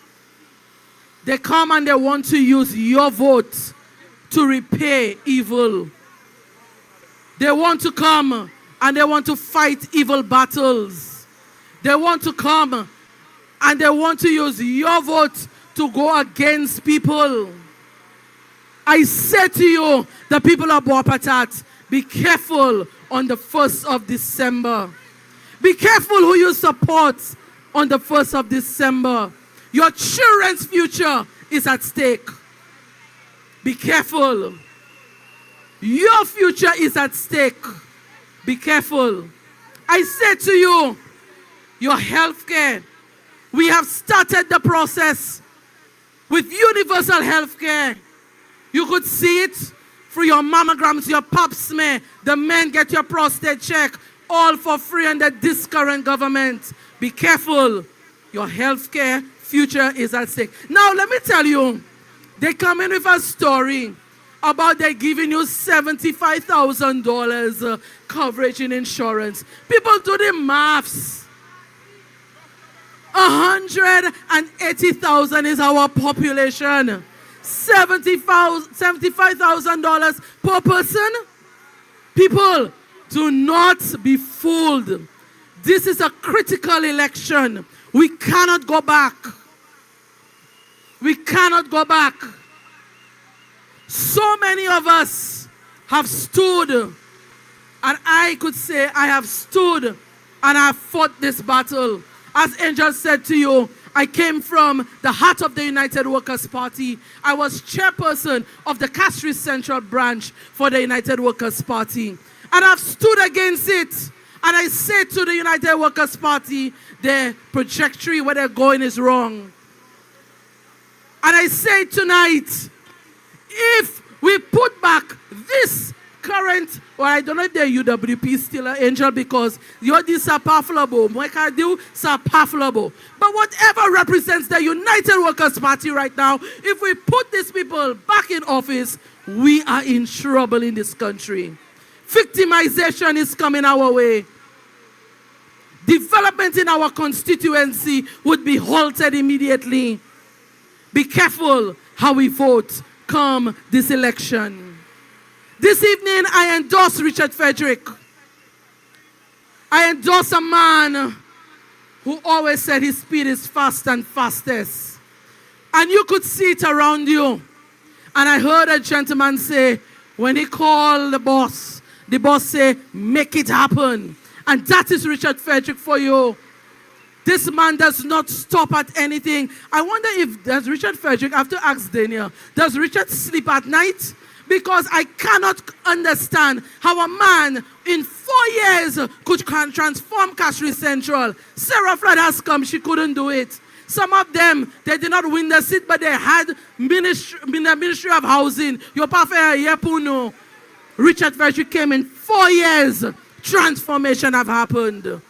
They come and they want to use your vote to repay evil. They want to come and they want to fight evil battles. They want to come and they want to use your vote to go against people. I say to you, the people of Bois Patat, be careful on the 1st of December. Be careful who you support on the 1st of December. Your children's future is at stake. Be careful. Your future is at stake. Be careful. I say to you, your health care, we have started the process with universal health care. You could see it through your mammograms, your pap smear. The men get your prostate check, all for free under this current government. Be careful. Your health care future is at stake. Now, let me tell you, they come in with a story about they giving you $75,000 coverage in insurance. People do the maths. 180,000 is our population. $75,000 per person. People, do not be fooled. This is a critical election. We cannot go back. We cannot go back. So many of us have stood, and I could say I have stood and I have fought this battle. As Angel said to you, I came from the heart of the United Workers' Party. I was chairperson of the Castries Central Branch for the United Workers' Party. And I've stood against it. And I say to the United Workers' Party, their trajectory where they're going is wrong. And I say tonight, if we put back this current, well, I don't know if they're UWP still an Angel, because you're this powerful. What can I do? Powerful. But whatever represents the United Workers' Party right now, if we put these people back in office, we are in trouble in this country. Victimization is coming our way. Development in our constituency would be halted immediately. Be careful how we vote come this election. This evening, I endorse Richard Frederick. I endorse a man who always said his speed is fast and fastest. And you could see it around you. And I heard a gentleman say, when he called the boss say, make it happen. And that is Richard Frederick for you. This man does not stop at anything. I wonder if does Richard Frederick, I have to ask Daniel, does Richard sleep at night? Because I cannot understand how a man in 4 years could transform Castries Central. Sarah Flood has come, she couldn't do it. Some of them, they did not win the seat, but they had the Ministry of Housing. Richard Frederick came in 4 years. Transformation have happened.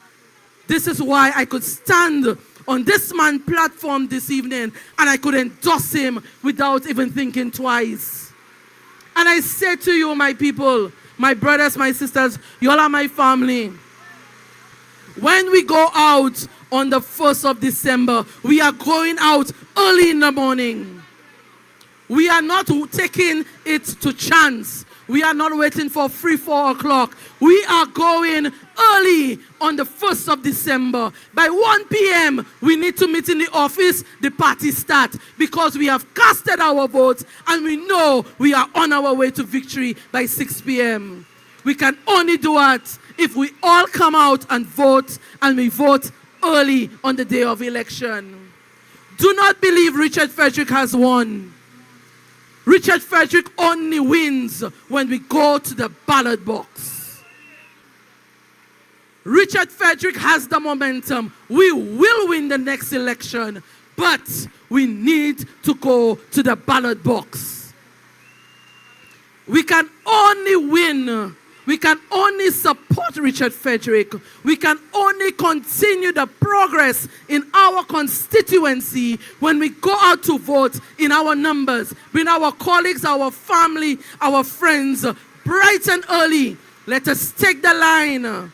This is why I could stand on this man's platform this evening and I could endorse him without even thinking twice. And I say to you, my people, my brothers, my sisters, you all are my family. When we go out on the 1st of December, we are going out early in the morning. We are not taking it to chance. We are not waiting for 4 o'clock. We are going early on the 1st of December. By 1 p.m., we need to meet in the office. The party starts because we have casted our votes and we know we are on our way to victory by 6 p.m. We can only do it if we all come out and vote, and we vote early on the day of election. Do not believe Richard Frederick has won. Richard Frederick only wins when we go to the ballot box. Richard Frederick has the momentum. We will win the next election, but we need to go to the ballot box. We can only win. We can only support Richard Frederick. We can only continue the progress in our constituency when we go out to vote in our numbers, bring our colleagues, our family, our friends, bright and early. Let us take the line.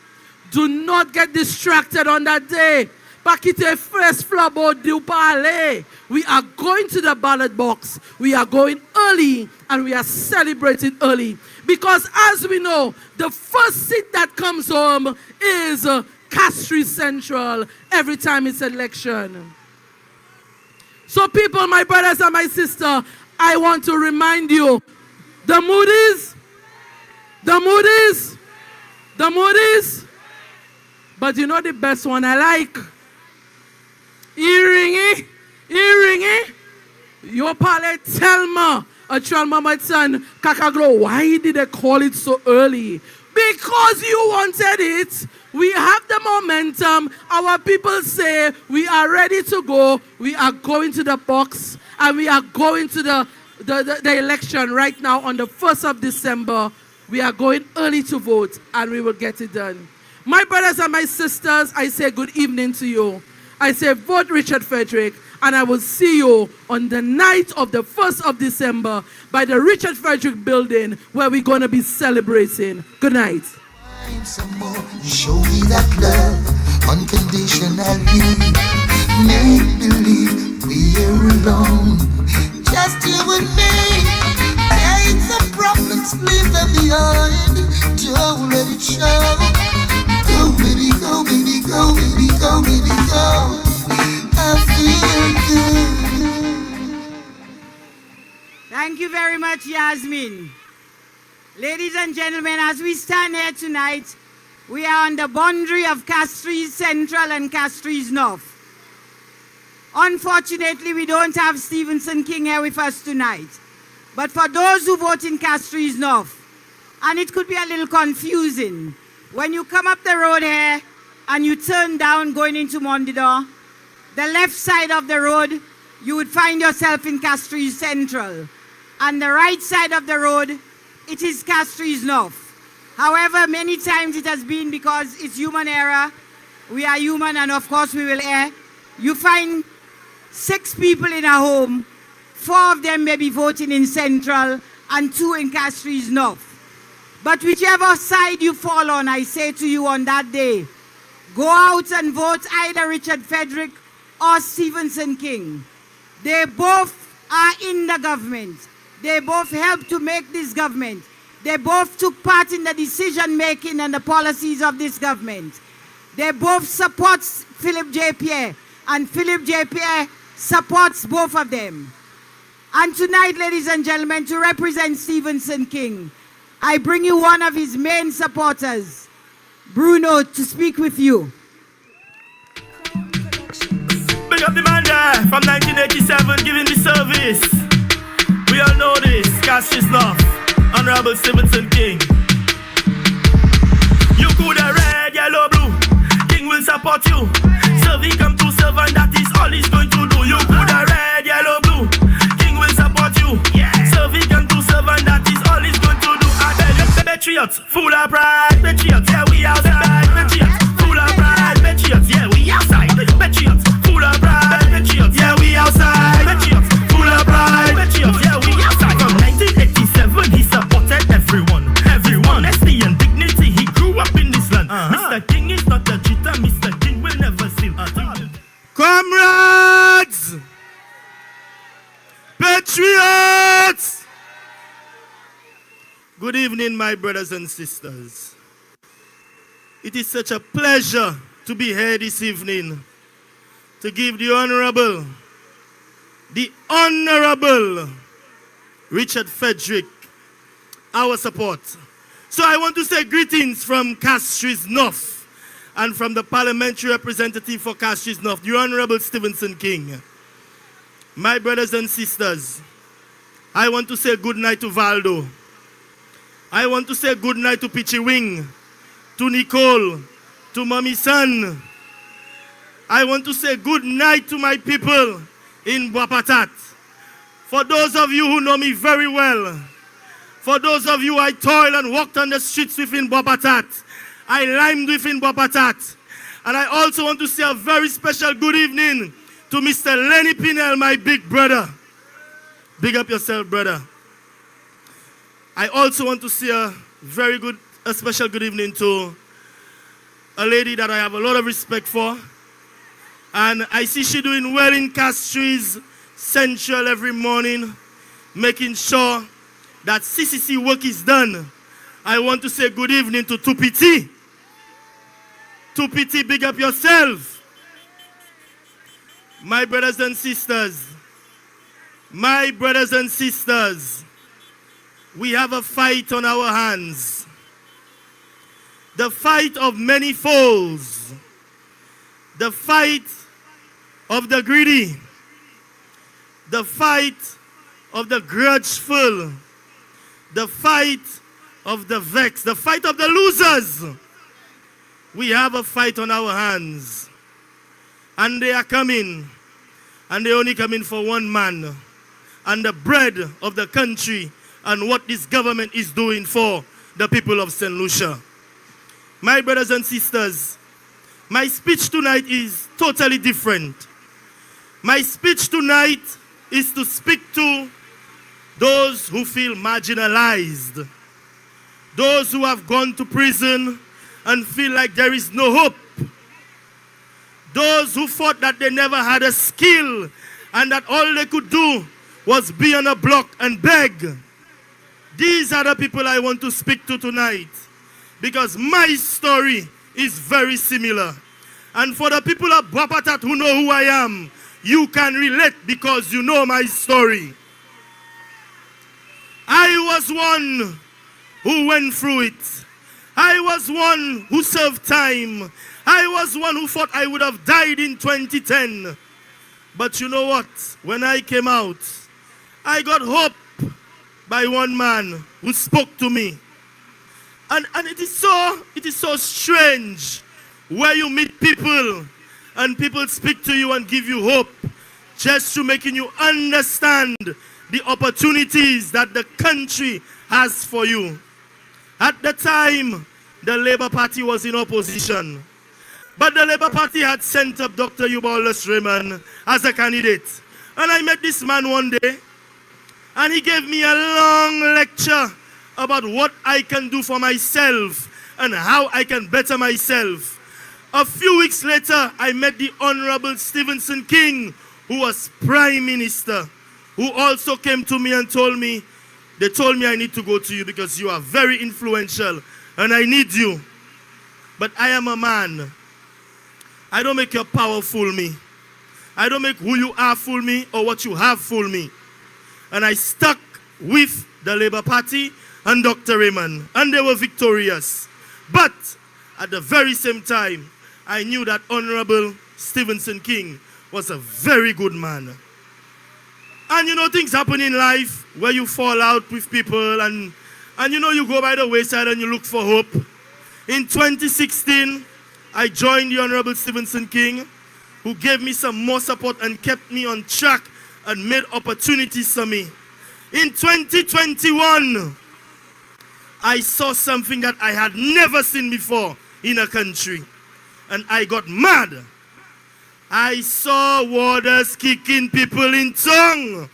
Do not get distracted on that day. Pakite first flabo du parler. We are going to the ballot box. We are going early and we are celebrating early. Because as we know, the first seat that comes home is Castries Central every time it's election. So people, my brothers and my sister, I want to remind you, the Moody's, but you know the best one I like? Earringy. Your palette tell me, a child mama son, Kakaglo, why did they call it so early? Because you wanted it. We have the momentum. Our people say we are ready to go. We are going to the box and we are going to the election right now on the 1st of December. We are going early to vote and we will get it done. My brothers and my sisters, I say good evening to you. I say vote Richard Frederick, and I will see you on the night of the 1st of December by the Richard Frederick building where we're going to be celebrating. Good night. Some more, show me that love unconditionally. Make believe we're alone, just you and me. Ain't some problems, leave them behind. Don't let it show. Go, baby, go, baby, go, baby, go, baby, go. I feel good. Thank you very much, Yasmin. Ladies and gentlemen, as we stand here tonight, we are on the boundary of Castries Central and Castries North. Unfortunately, we don't have Stevenson King here with us tonight. But for those who vote in Castries North, and it could be a little confusing, when you come up the road here and you turn down going into Mondidor, the left side of the road, you would find yourself in Castries Central. And the right side of the road, it is Castries North. However, many times it has been because it's human error. We are human and of course we will err. You find 6 people in a home, 4 of them may be voting in Central and 2 in Castries North. But whichever side you fall on, I say to you on that day, go out and vote either Richard Frederick or Stevenson King. They both are in the government. They both helped to make this government. They both took part in the decision making and the policies of this government. They both support Philip J. Pierre, and Philip J. Pierre supports both of them. And tonight, ladies and gentlemen, to represent Stevenson King, I bring you one of his main supporters, Bruno, to speak with you. Big up the man there from 1987 giving the service. We all know this, Castries North, Honorable Stevenson King. You could have red, yellow, blue, King will support you. Serve, he come to serve and that is all he's going to do. You could have red, yellow, blue, King will support you. Serve, he come to serve and that is all he's going to do. I tell you, patriots, full of pride, patriots, yeah we outside, patriots, full of pride, patriots, yeah we outside, patriots, full of pride, patriots, yeah we outside, patriots, full of pride, patriots, yeah we outside. From 1987 he supported everyone, honesty and dignity, he grew up in this land. Mr. King is not a cheater, Mr. King will never steal. Comrades! Patriots! Good evening, my brothers and sisters. It is such a pleasure to be here this evening to give the Honorable Richard Frederick our support. So I want to say greetings from Castries North and from the parliamentary representative for Castries North, the Honorable Stevenson King. My brothers and sisters, I want to say good night to Valdo. I want to say good night to Pitchy Wing, to Nicole, to Mommy Son. I want to say good night to my people in Bois Patat. For those of you who know me very well, for those of you I toiled and walked on the streets within Bois Patat, I limed within Bois Patat. And I also want to say a very special good evening to Mr. Lenny Pinel, my big brother. Big up yourself, brother. I also want to say a special good evening to a lady that I have a lot of respect for. And I see she doing well in Castries Central every morning, making sure that CCC work is done. I want to say good evening to 2PT. 2PT, big up yourself. My brothers and sisters, we have a fight on our hands. The fight of many foes. The fight of the greedy. The fight of the grudgeful. The fight of the vexed. The fight of the losers. We have a fight on our hands. And they are coming. And they only coming for one man. And the bread of the country and what this government is doing for the people of St. Lucia. My brothers and sisters, my speech tonight is totally different. My speech tonight is to speak to those who feel marginalized. Those who have gone to prison and feel like there is no hope. Those who thought that they never had a skill and that all they could do was be on a block and beg. These are the people I want to speak to tonight, because my story is very similar. And for the people of Bois Patat who know who I am, you can relate because you know my story. I was one who went through it. I was one who served time. I was one who thought I would have died in 2010. But you know what? When I came out, I got hope by one man who spoke to me. And it is so strange where you meet people and people speak to you and give you hope just to making you understand the opportunities that the country has for you. At the time, the Labour Party was in opposition. But the Labour Party had sent up Dr. Eubalus Raymond as a candidate. And I met this man one day, and he gave me a long lecture about what I can do for myself and how I can better myself. A few weeks later, I met the Honorable Stevenson King, who was Prime Minister, who also came to me and told me, they told me I need to go to you because you are very influential and I need you. But I am a man. I don't make your power fool me. I don't make who you are fool me or what you have fool me. And I stuck with the Labour Party and Dr. Raymond, and they were victorious. But at the very same time, I knew that Honorable Stevenson King was a very good man. And you know, things happen in life where you fall out with people and you know, you go by the wayside and you look for hope. In 2016, I joined the Honorable Stevenson King, who gave me some more support and kept me on track and made opportunities for me. In 2021, I saw something that I had never seen before in a country. And I got mad. I saw warders kicking people in tongue.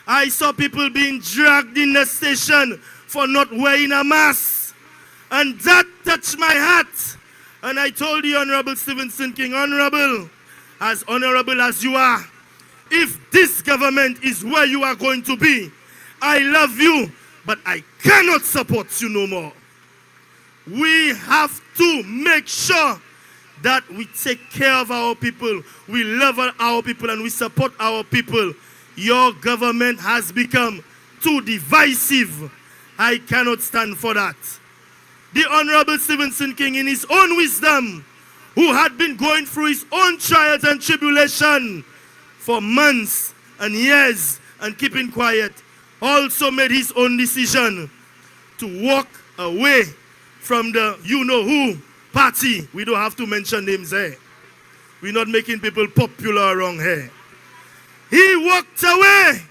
I saw people being dragged in the station for not wearing a mask. And that touched my heart. And I told the Honorable Stevenson King, honorable as you are, if this government is where you are going to be, I love you, but I cannot support you no more. We have to make sure that we take care of our people, we love our people, and we support our people. Your government has become too divisive. I cannot stand for that. The Honorable Stevenson King, in his own wisdom, who had been going through his own trials and tribulation for months and years and keeping quiet, also made his own decision to walk away from the you-know-who party. We don't have to mention names here. We're not making people popular around here. He walked away,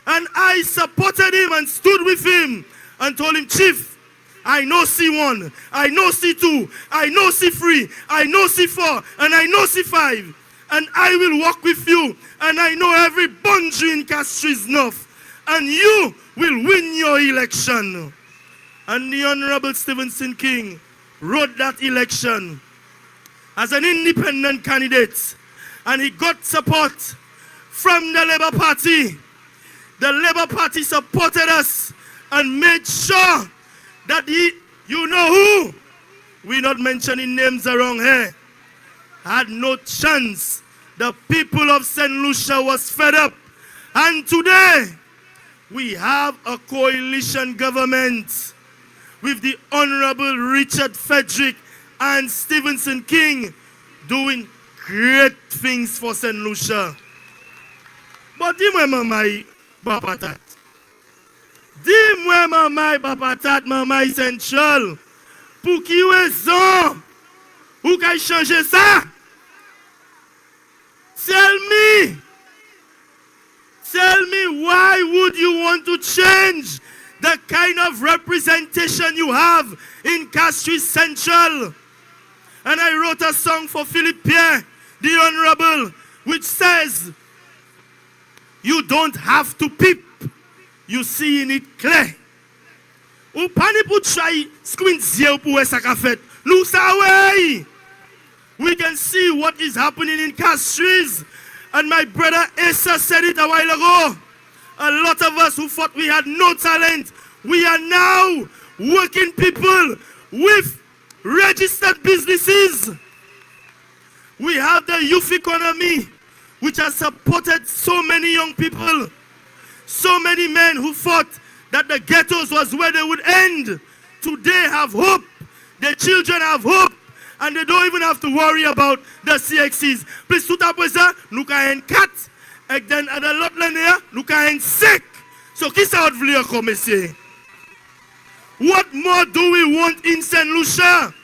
and I supported him and stood with him and told him, Chief, I know C1, I know C2, I know C3, I know C4, and I know C5. And I will walk with you, and I know every boundary in Castries North, and you will win your election. And the Honorable Stevenson King rode that election as an independent candidate, and he got support from the Labour Party. The Labour Party supported us and made sure that you know who, we're not mentioning names around here, had no chance. The people of St. Lucia was fed up. And today, we have a coalition government with the Honorable Richard Frederick and Stevenson King doing great things for St. Lucia. But dis-moi mamay Bois Patat. Dis-moi mamay Bois Patat, mamay Central. Pour qui raison ou qu'à changer ça? Tell me why would you want to change the kind of representation you have in Castries Central? And I wrote a song for Philippe Pierre, the Honorable, which says, you don't have to peep, you see in it clear. Ou pas ni pour try squint zio pour sa fait. Look away. We can see what is happening in Castries. And my brother Asa said it a while ago. A lot of us who thought we had no talent, we are now working people with registered businesses. We have the youth economy, which has supported so many young people. So many men who thought that the ghettos was where they would end. Today have hope. Their children have hope. And they don't even have to worry about the CXCs. Please, tout à présent, nous avons 4. Et then, à l'autre l'année, nous avons 5. So, qui ça va vouloir comme messieurs? What more do we want in St. Lucia?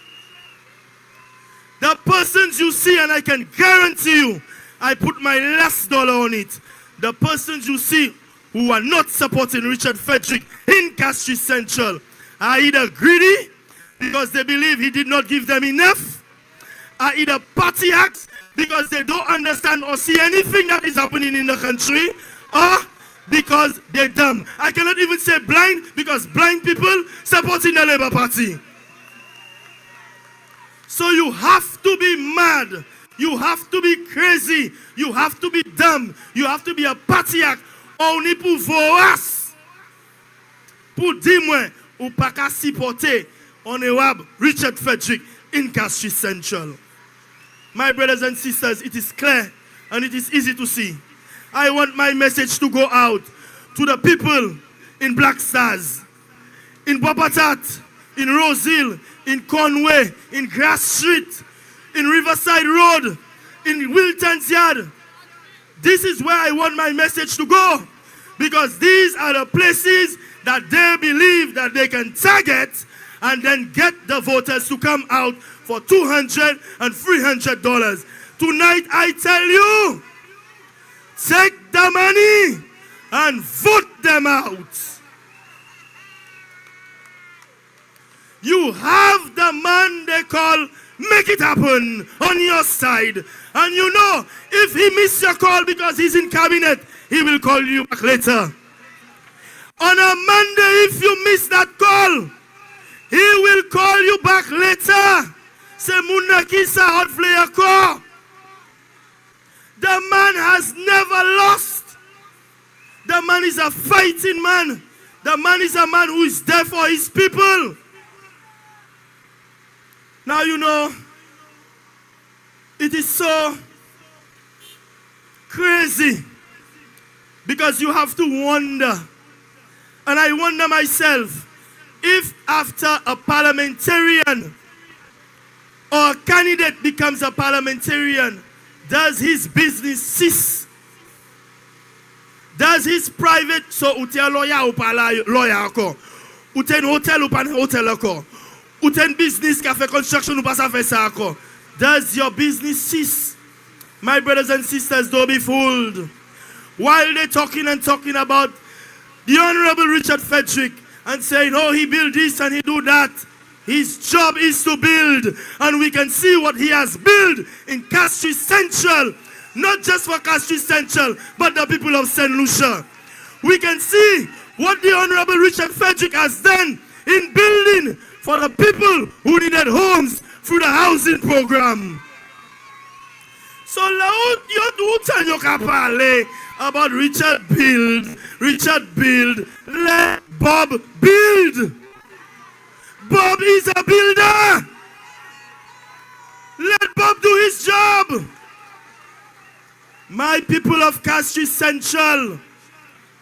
The persons you see, and I can guarantee you, I put my last dollar on it. The persons you see who are not supporting Richard Frederick in Castries Central are either greedy because they believe he did not give them enough, are either party acts because they don't understand or see anything that is happening in the country, or because they're dumb. I cannot even say blind because blind people supporting the Labour Party. So you have to be mad. You have to be crazy. You have to be dumb. You have to be a party act. Only pour voas. Pour dire-moi, ou pas qu'à supporter Honorable Richard Frederick in Castries Central. My brothers and sisters, it is clear and it is easy to see. I want my message to go out to the people in Black Stars, in Bois Patat, in Rose Hill, in Conway, in Grass Street, in Riverside Road, in Wilton's Yard. This is where I want my message to go, because these are the places that they believe that they can target and then get the voters to come out for $200 and $300. Tonight I tell you, take the money and vote them out. You have the man they call Make It Happen on your side. And you know, if he misses your call because he's in cabinet, he will call you back later. On a Monday, if you miss that call, he will call you back later. Say, Munakisa hot flare call. The man has never lost. The man is a fighting man. The man is a man who is there for his people. Now you know, it is so crazy because you have to wonder, and I wonder myself, if after a parliamentarian or a candidate becomes a parliamentarian, does his business cease? Does his private, so ute a lawyer ou pas lawyer encore? Ute un hotel ou pas un hotel encore? Ou ten business qui a fait construction ou pas ça fait ça encore. Does your business cease? My brothers and sisters, don't be fooled. While they're talking and talking about the Honorable Richard Frederick and saying, oh, he built this and he do that. His job is to build. And we can see what he has built in Castries Central. Not just for Castries Central, but the people of St. Lucia. We can see what the Honorable Richard Frederick has done in building for the people who needed homes through the housing program. So là où you can parler about Richard build, let Bob build. Bob is a builder. Let Bob do his job. My people of Castries Central,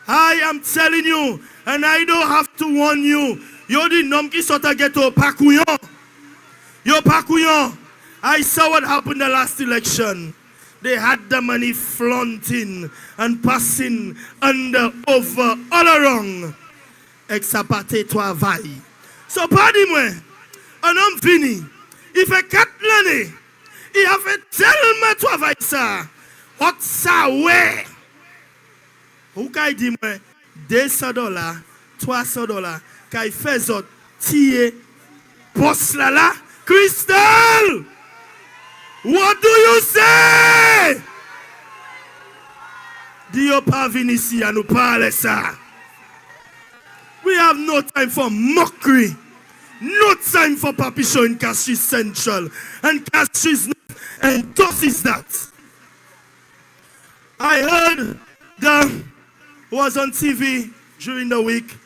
I am telling you, and I don't have to warn you, yo di nom ki sota ghetto Pakuyon. Yo Pakuyon, I saw what happened the last election. They had the money flaunting and passing under, over, all around. Exapate to avai. So pardon me, and I'm fini. If a cat lane, he have a tell me to avai sir. What's away? Who can dit moi $200, $300, kai fezot tie pos la Crystal? What do you say? Dio pa vini si a nou parle sa. We have no time for mockery. No time for papi show in Castries Central. And Castries endorses that. I heard that was on TV during the week,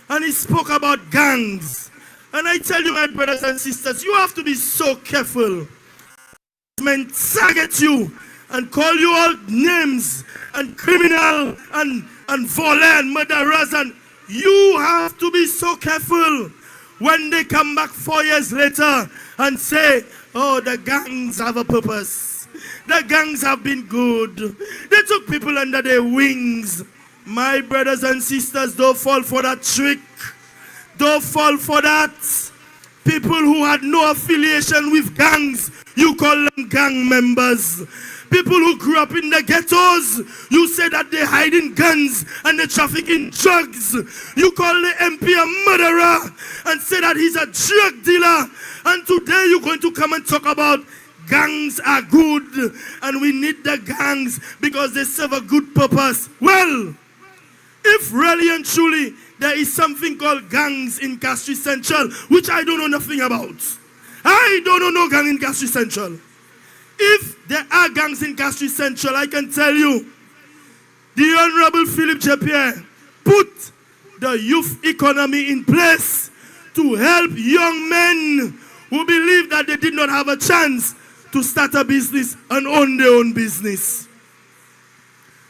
and he spoke about gangs. And I tell you, my brothers and sisters, you have to be so careful. Men target you and call you all names and criminal and violent murderers, and you have to be so careful when they come back 4 years later and say, oh, the gangs have a purpose. The gangs have been good. They took people under their wings. My brothers and sisters, don't fall for that trick. Don't fall for that. People who had no affiliation with gangs, you call them gang members. People who grew up in the ghettos, you say that they hiding guns and they trafficking drugs. You call the MP a murderer and say that he's a drug dealer. And today you're going to come and talk about gangs are good and we need the gangs because they serve a good purpose. Well, if really and truly there is something called gangs in Castries Central, which I don't know nothing about. I don't know no gang in Castries Central. If there are gangs in Castries Central, I can tell you, the Honorable Philip J. Pierre put the youth economy in place to help young men who believe that they did not have a chance to start a business and own their own business.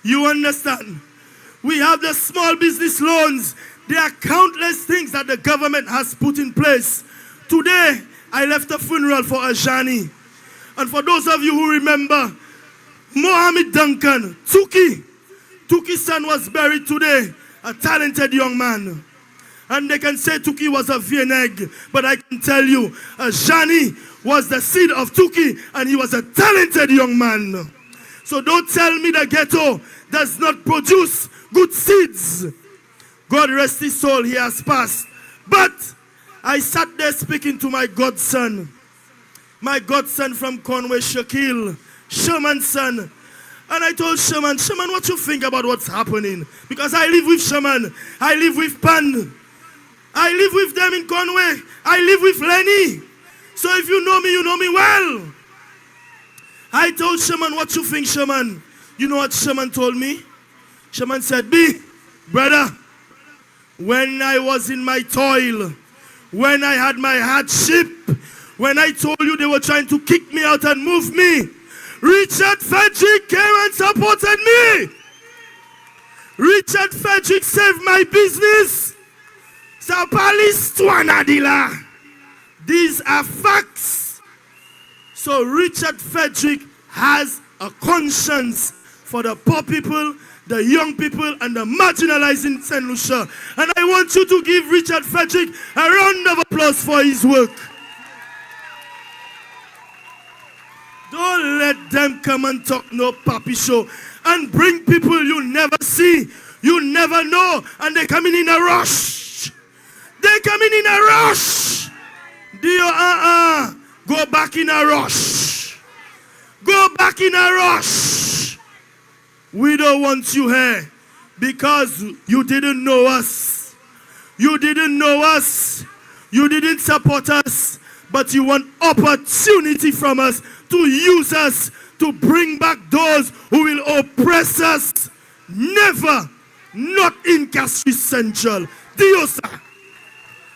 You understand? We have the small business loans. There are countless things that the government has put in place. Today, I left a funeral for Ajani. And for those of you who remember, Mohammed Duncan, Tuki's son was buried today, a talented young man. And they can say Tuki was a VNEG, but I can tell you, Ajani was the seed of Tuki, and he was a talented young man. So don't tell me the ghetto does not produce good seeds. God rest his soul, he has passed. But I sat there speaking to my godson from Conway, Shaquille, Sherman's son. And I told Sherman, what you think about what's happening? Because I live with Sherman, I live with Pan, I live with them in Conway, I live with Lenny. So if you know me well. I told Sherman, what you think, Sherman? You know what Sherman told me? Sherman said, B, brother, when I was in my toil, when I had my hardship, when I told you they were trying to kick me out and move me, Richard Frederick came and supported me. Richard Frederick saved my business. These are facts. So Richard Frederick has a conscience for the poor people the young people, and the marginalized in St. Lucia. And I want you to give Richard Frederick a round of applause for his work. Don't let them come and talk no papi show and bring people you never see, you never know, and they coming in a rush. They coming in a rush. Go back in a rush. Go back in a rush. We don't want you here because you didn't know us. You didn't know us. You didn't support us. But you want opportunity from us to use us to bring back those who will oppress us. Never. Not in Castries Central. Diosa.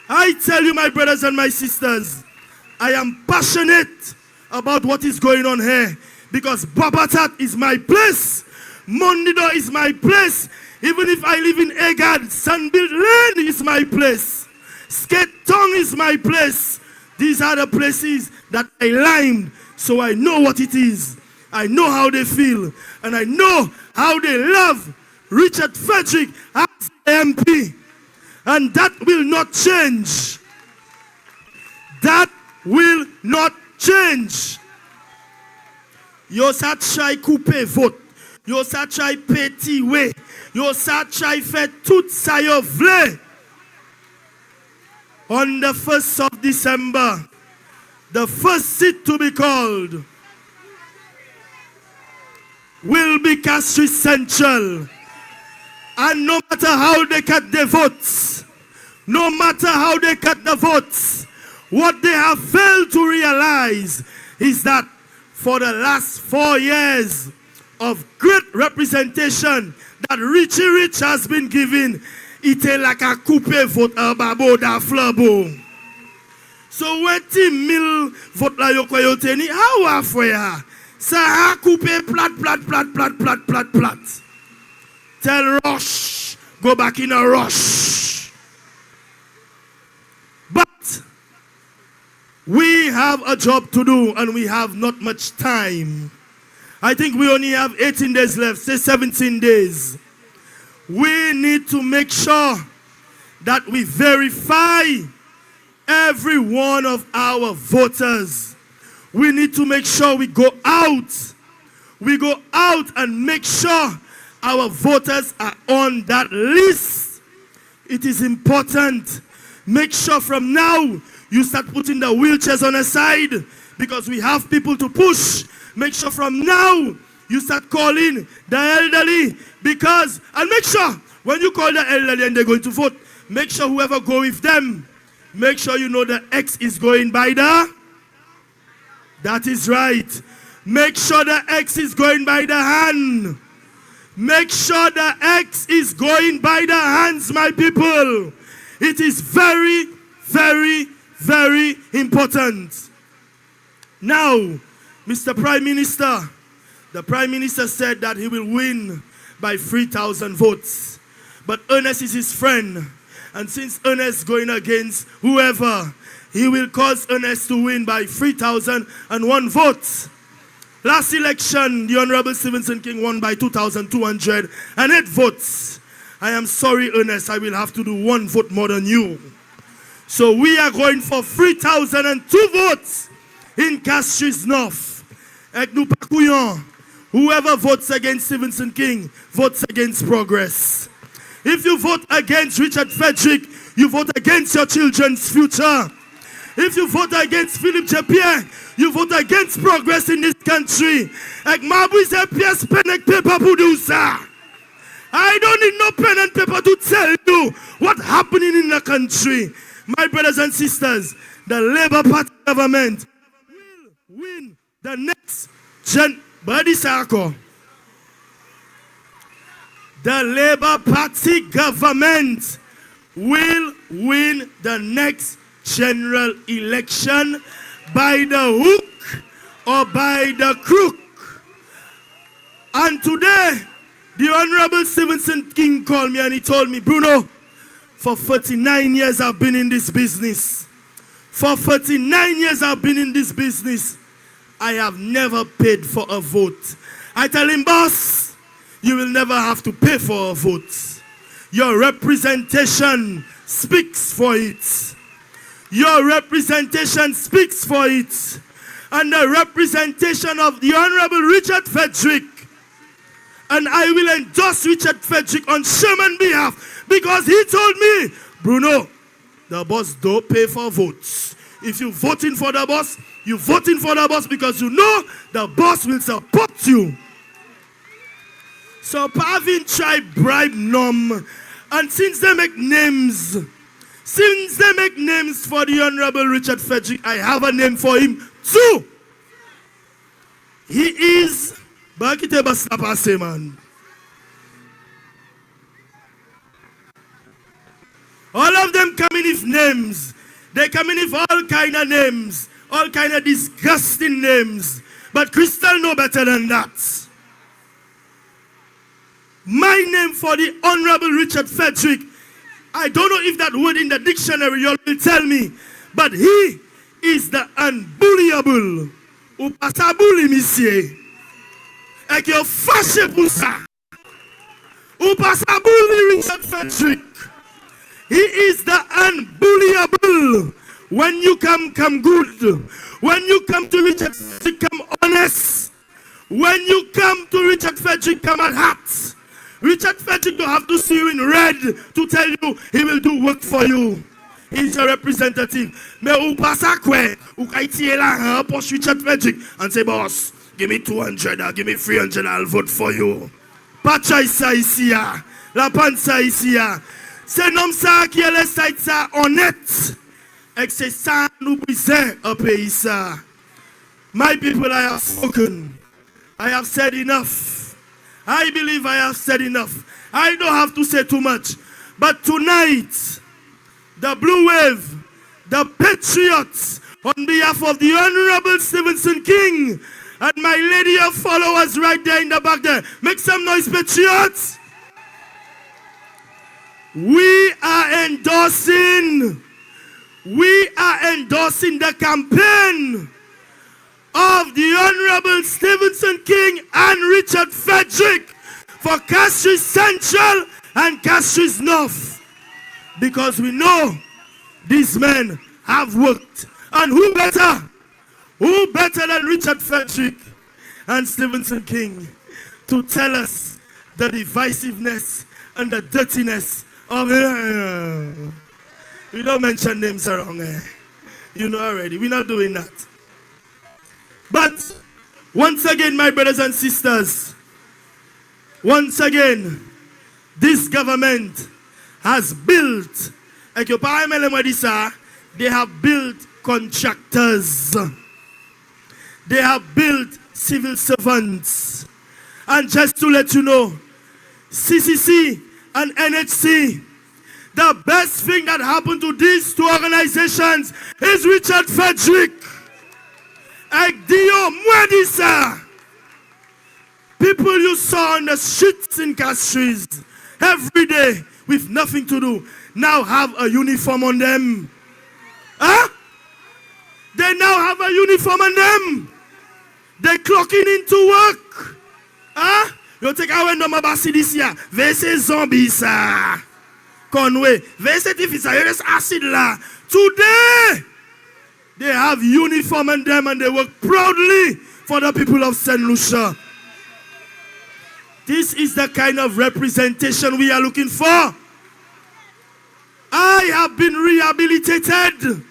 I tell you, my brothers and my sisters, I am passionate about what is going on here because Bois Patat is my place. Mondido is my place. Even if I live in Egad, Sunbuild Lane is my place. Sketong is my place. These are the places that I limed, so I know what it is. I know how they feel, and I know how they love Richard Frederick as MP. And that will not change. That will not change. Yo sa try couper vote. Yo sa try petit way. Yo sa try fait tout sa yo vle. On the 1st of December, the first seat to be called will be Castries Central. And no matter how they cut the votes, no matter how they cut the votes, what they have failed to realize is that for the last 4 years of great representation that Richie Rich has been given, it is like a coupe vote babo da flabo. So when mil vote la yoko yoteni, how afwe sa coupe plat. Tell Rush, go back in a rush. But we have a job to do and we have not much time. I think we only have 18 days left, say 17 days. We need to make sure that we verify every one of our voters. We need to make sure we go out. We go out and make sure our voters are on that list. It is important. Make sure from now you start putting the wheelchairs on the side because we have people to push. Make sure from now you start calling the elderly because, and make sure when you call the elderly and they're going to vote, make sure whoever go with them, make sure you know the X is going by the, that is right. Make sure the X is going by the hand. Make sure the X is going by the hands, my people. It is very, very, very important. Now, Mr. Prime Minister, the Prime Minister said that he will win by 3,000 votes. But Ernest is his friend. And since Ernest is going against whoever, he will cause Ernest to win by 3,001 votes. Last election, the Honorable Stevenson King won by 2,208 votes. I am sorry, Ernest, I will have to do 1 vote more than you. So we are going for 3,002 votes in Castries North. Whoever votes against Stevenson King votes against progress. If you vote against Richard Frederick, you vote against your children's future. If you vote against Philip J. Pierre, you vote against progress in this country. I don't need no pen and paper to tell you what's happening in the country. My brothers and sisters, the Labour Party government will win the next The Labour Party government will win the next general election by the hook or by the crook. And today, the Honorable Stevenson King called me and he told me, Bruno, for 39 years I've been in this business. For 39 years I've been in this business. I have never paid for a vote. I tell him, boss, you will never have to pay for a vote. Your representation speaks for it. Your representation speaks for it. And the representation of the Honorable Richard Frederick. And I will endorse Richard Frederick on Sherman's behalf because he told me, Bruno, the boss don't pay for votes. If you're voting for the boss, you're voting for the boss because you know the boss will support you. So Pavin try bribe Nom. And since they make names for the Honorable Richard Frederick, I have a name for him too. He is Bakite Basapase, man. All of them come in with names. They come in with all kind of names. All kind of disgusting names. But Crystal know better than that. My name for the Honorable Richard Frederick, I don't know if that word in the dictionary you will tell me, but he is the unbullyable. Ou pas sa bully, monsieur. Et que fâché pour ça. Ou pas sa bully, Richard Frederick. He is the unbullyable. When you come good. When you come to Richard Frederick, come honest. When you come to Richard Frederick, come at heart. Richard Frederick don't have to see you in red to tell you he will do work for you. He's your representative. Mais ou pas ça quoi? Ou kay tirer la hand pour Richard Frederick and say, boss, give me 200 or give me 300, I'll vote for you. Pas ça ici, la panne ça ici. C'est nom ça qui est le site ça honnête. Et c'est ça nous brisons un pays ça. My people, I have spoken. I have said enough. I believe I have said enough. I don't have to say too much. But tonight, the Blue Wave, the Patriots, on behalf of the Honorable Stevenson King, and my lady of followers right there in the back there, make some noise, Patriots. We are endorsing the campaign of the Honorable Stevenson King and Richard Frederick for Castries Central and Castries North. Because we know these men have worked. And who better than Richard Frederick and Stevenson King to tell us the divisiveness and the dirtiness of we don't mention names around here. You know already. We're not doing that. But once again, my brothers and sisters, once again, this government has built, they have built contractors. They have built civil servants. And just to let you know, CCC and NHC, the best thing that happened to these two organizations is Richard Frederick. People you saw on the streets in Castries every day with nothing to do now have a uniform on them. Huh? They now have a uniform on them. They're clocking into work. Huh? You take away no mabasi this year. Vese zombies. Conway. Vese tifisa. Yes, acid la. Today, they have uniform on them and they work proudly for the people of St. Lucia. This is the kind of representation we are looking for. I have been rehabilitated.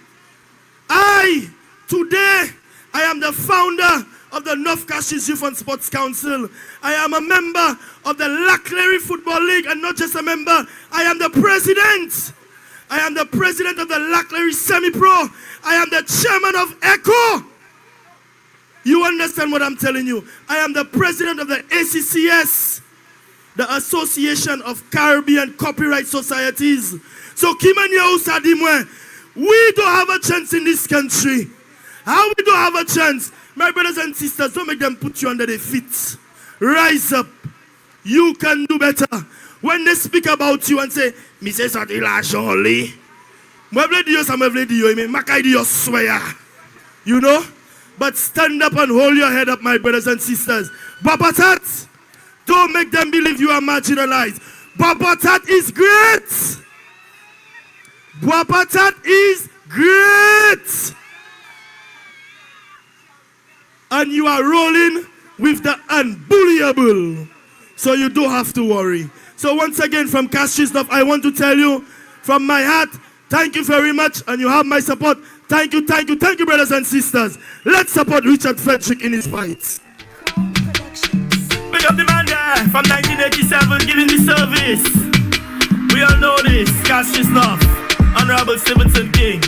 Today, I am the founder of the North Castries Youth and Sports Council. I am a member of the Laclery Football League, and not just a member, I am the president. I am the president of the Laclery Semi-Pro. I am the chairman of ECHO. You understand what I'm telling you? I am the president of the ACCS, the Association of Caribbean Copyright Societies. So, we don't have a chance in this country. How we don't have a chance? My brothers and sisters, don't make them put you under their feet. Rise up. You can do better. When they speak about you and say, Mrs. Adila Jolie, you know? But stand up and hold your head up, my brothers and sisters. Bois Patat, Don't make them believe you are marginalized. Bois Patat is great. Bois Patat is great. And you are rolling with the unbullyable. So you don't have to worry. So once again, from Castries, I want to tell you from my heart, thank you very much, and you have my support. Thank you, brothers and sisters. Let's support Richard Frederick in his fight. Big up the man there from 1987 giving the service. We all know this, Castries North, Honorable Stevenson King.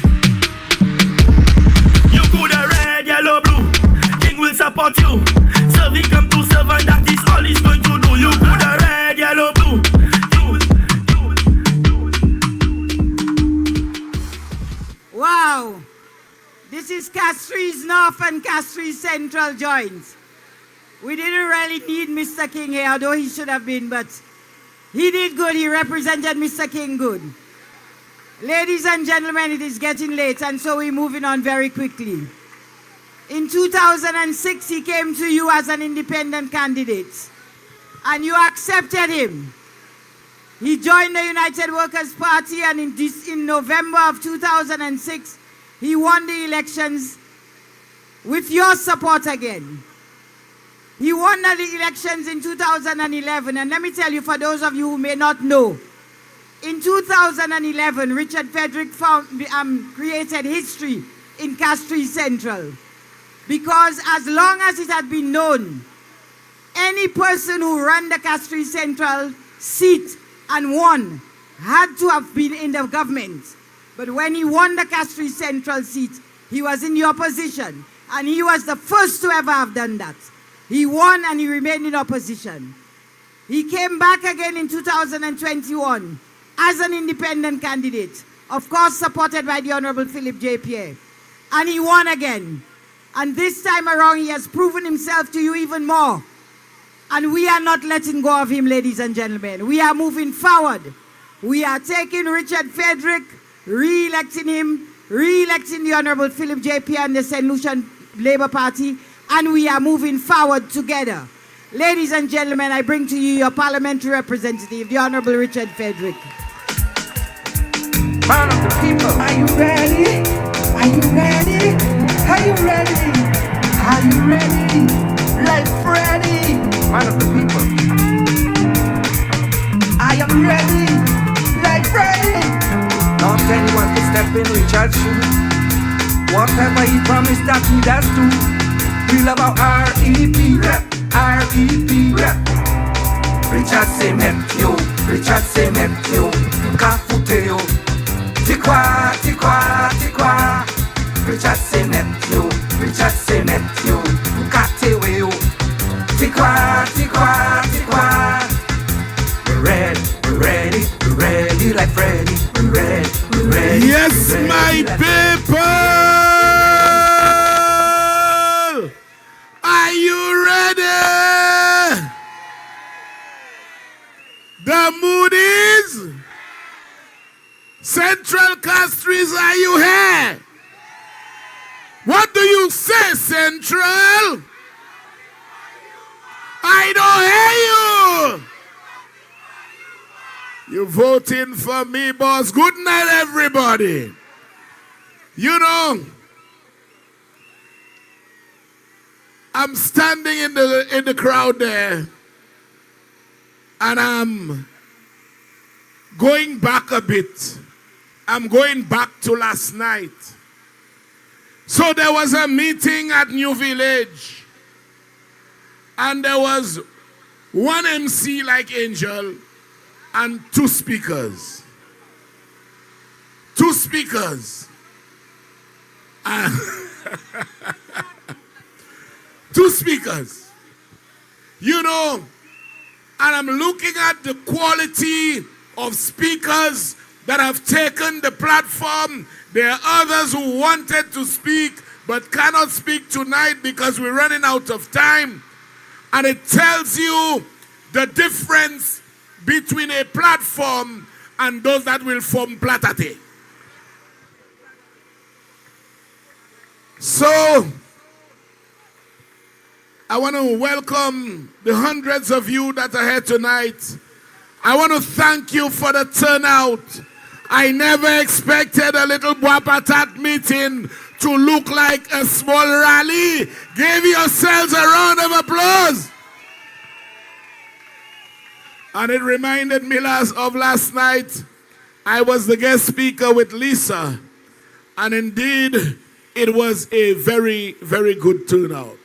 You could have red, yellow, blue. King will support you. Serve, he come to serve, and that is all he's going to do. You could have red, yellow, blue. Wow. This is Castries North and Castries Central joints. We didn't really need Mr. King here, although he should have been, but he did good. He represented Mr. King good. Ladies and gentlemen, it is getting late, and so we're moving on very quickly. In 2006, he came to you as an independent candidate, and you accepted him. He joined the United Workers' Party, and in November of 2006, he won the elections with your support again. He won the elections in 2011, and let me tell you, for those of you who may not know, in 2011, Richard Frederick created history in Castries Central, because as long as it had been known, any person who ran the Castries Central seat and won had to have been in the government. But when he won the Castries Central seat, he was in the opposition, and he was the first to ever have done that. He won and he remained in opposition. He came back again in 2021 as an independent candidate, of course supported by the Honorable Philip J. Pierre. And he won again. And this time around, he has proven himself to you even more. And we are not letting go of him, ladies and gentlemen. We are moving forward. We are taking Richard Frederick, re-electing him, re-electing the Honorable Philip J. Pierre and the St. Lucian Labour Party, and we are moving forward together. Ladies and gentlemen, I bring to you your parliamentary representative, the Honorable Richard Frederick. Man of the people, are you ready? Are you ready? Are you ready? Are you ready? Like Freddy, man of the people. I am ready, like Freddy. Not anyone to step in Richard's shoes. Whatever he promised that he does do. We love our R.E.P. rep, R.E.P. rep. Richard Cement, yo, Richard Cement, yo. Kafute, yo. Tikwa, tikwa, tikwa. Richard Cement, yo, Richard Cement, yo. Katewe, yo. Tikwa, tikwa, tikwa. We're ready like Freddy. We're ready, Yes, we're ready, my like people! Are you ready? The mood is Central Castries, are you here? What do you say, Central? I don't hear you. You're voting for me, boss. Good night, everybody. You know, I'm standing in the crowd there, and I'm going back a bit. I'm going back to last night. So there was a meeting at New Village, and there was one MC like Angel and two speakers. Two speakers. Two speakers. You know, and I'm looking at the quality of speakers that have taken the platform. There are others who wanted to speak but cannot speak tonight because we're running out of time. And it tells you the difference between a platform and those that will form Platate. So, I want to welcome the hundreds of you that are here tonight. I want to thank you for the turnout. I never expected a little Bois Patat meeting to look like a small rally. Give yourselves a round of applause. And it reminded me of last night. I was the guest speaker with Lisa. And indeed, it was a very, very good turnout.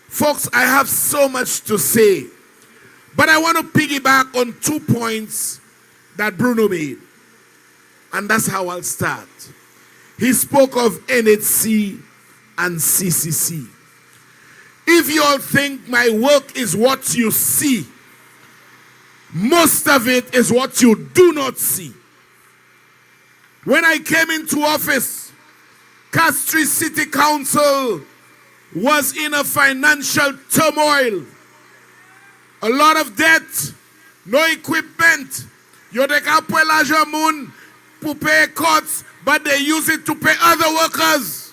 Folks, I have so much to say. But I want to piggyback on 2 points that Bruno made. And that's how I'll start. He spoke of NHC and CCC. If you all think my work is what you see, most of it is what you do not see. When I came into office, Castries City Council was in a financial turmoil. A lot of debt, no equipment. You take up l'argent to pay cuts, but they use it to pay other workers.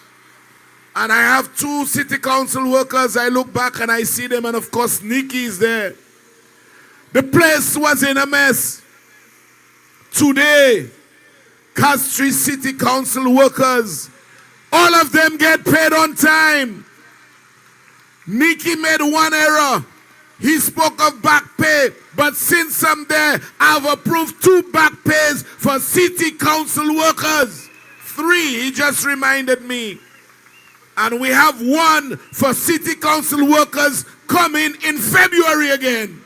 And I have 2 city council workers. I look back and I see them, and of course Nikki is there. The place was in a mess. Today, Castries City Council workers, all of them get paid on time. Nikki made one error. He spoke of back pay, but since I'm there, I've approved 2 back pays for city council workers. 3, he just reminded me. And we have 1 for city council workers coming in February again.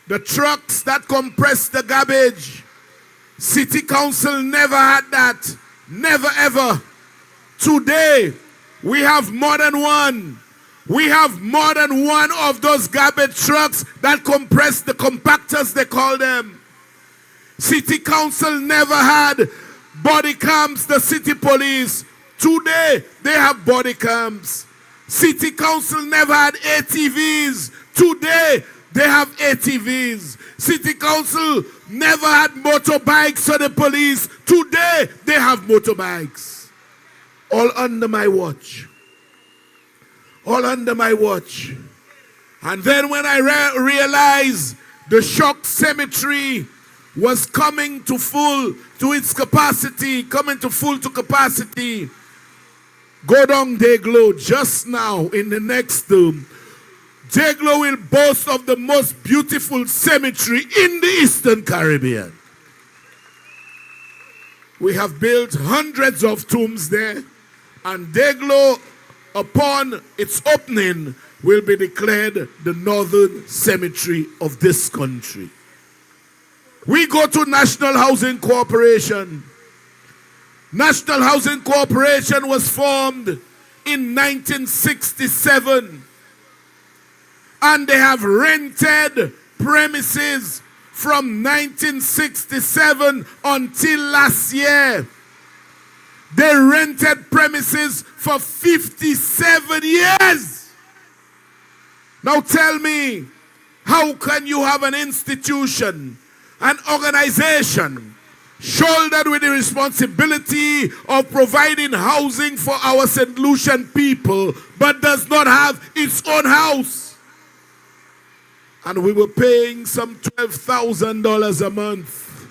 The trucks that compress the garbage, city council never had that. Never ever. Today, we have more than 1. We have more than 1 of those garbage trucks that compress the compactors, they call them. City council never had body cams, the city police. Today, they have body cams. City council never had ATVs. Today, they have ATVs. City council never had motorbikes for the police. Today, they have motorbikes. All under my watch. All under my watch. And then when I realized the shock cemetery was coming to full to its capacity, coming to full to capacity, go down Deglo just now in the next room. Deglo will boast of the most beautiful cemetery in the Eastern Caribbean. We have built hundreds of tombs there, and Deglo, upon its opening, will be declared the northern cemetery of this country. We go to National Housing Corporation. National Housing Corporation was formed in 1967. And they have rented premises from 1967 until last year. They rented premises for 57 years. Now tell me, how can you have an institution, an organization, shouldered with the responsibility of providing housing for our St. Lucian people, but does not have its own house? And we were paying some $12,000 a month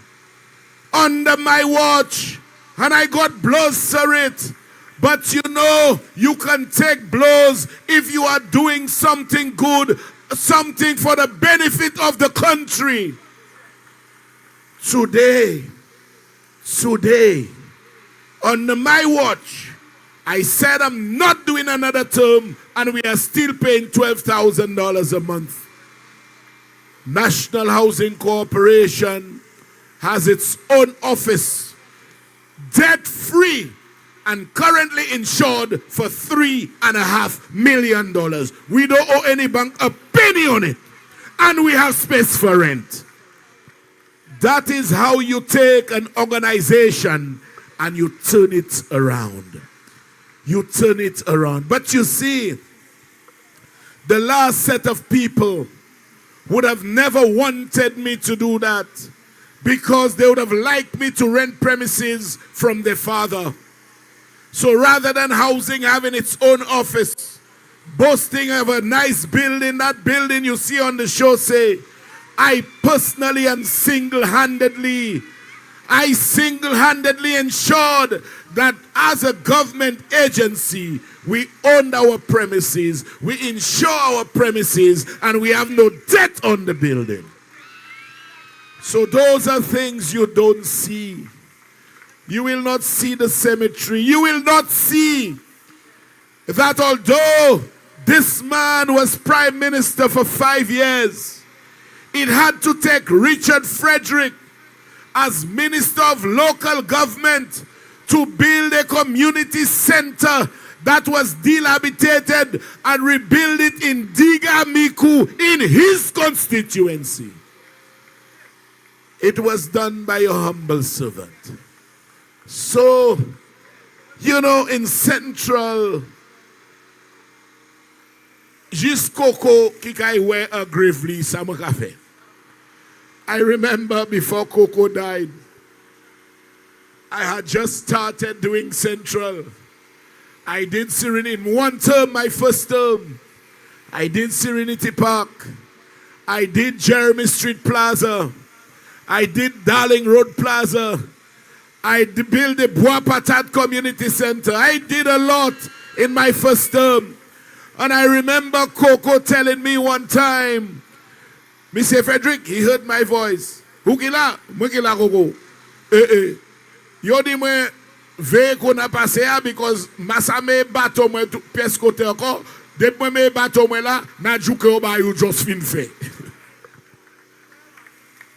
under my watch. And I got blows for it. But you know, you can take blows if you are doing something good, something for the benefit of the country. Today, under my watch, I said I'm not doing another term, and we are still paying $12,000 a month. National Housing Corporation has its own office, debt-free, and currently insured for $3.5 million. We don't owe any bank a penny on it, and we have space for rent. That is how you take an organization and you turn it around. You turn it around. But you see, the last set of people would have never wanted me to do that, because they would have liked me to rent premises from their father. So rather than housing having its own office, boasting of a nice building, that building you see on the show say, I personally and single-handedly ensured that as a government agency, we owned our premises, we insure our premises, and we have no debt on the building. So those are things you don't see. You will not see the cemetery. You will not see that although this man was prime minister for 5 years, it had to take Richard Frederick as minister of local government to build a community center that was dilapidated and rebuild it in Diga Miku in his constituency. It was done by a humble servant. So, you know, in Central, Coco Kikai wear a gravely Samakafe. I remember before Coco died, I had just started doing Central. I did Serenity in one term, my first term. I did Serenity Park. I did Jeremy Street Plaza. I did Darling Road Plaza. I built the Bois Patat Community Center. I did a lot in my first term. And I remember Coco telling me one time, Mr. Frederick, he heard my voice. Hukila, mukila Coco. Yo di mwen ve kon a pase a because masa me bato mwen pies kote ako. Dep mwen me bato mwen la, na juke oba you just fin fe.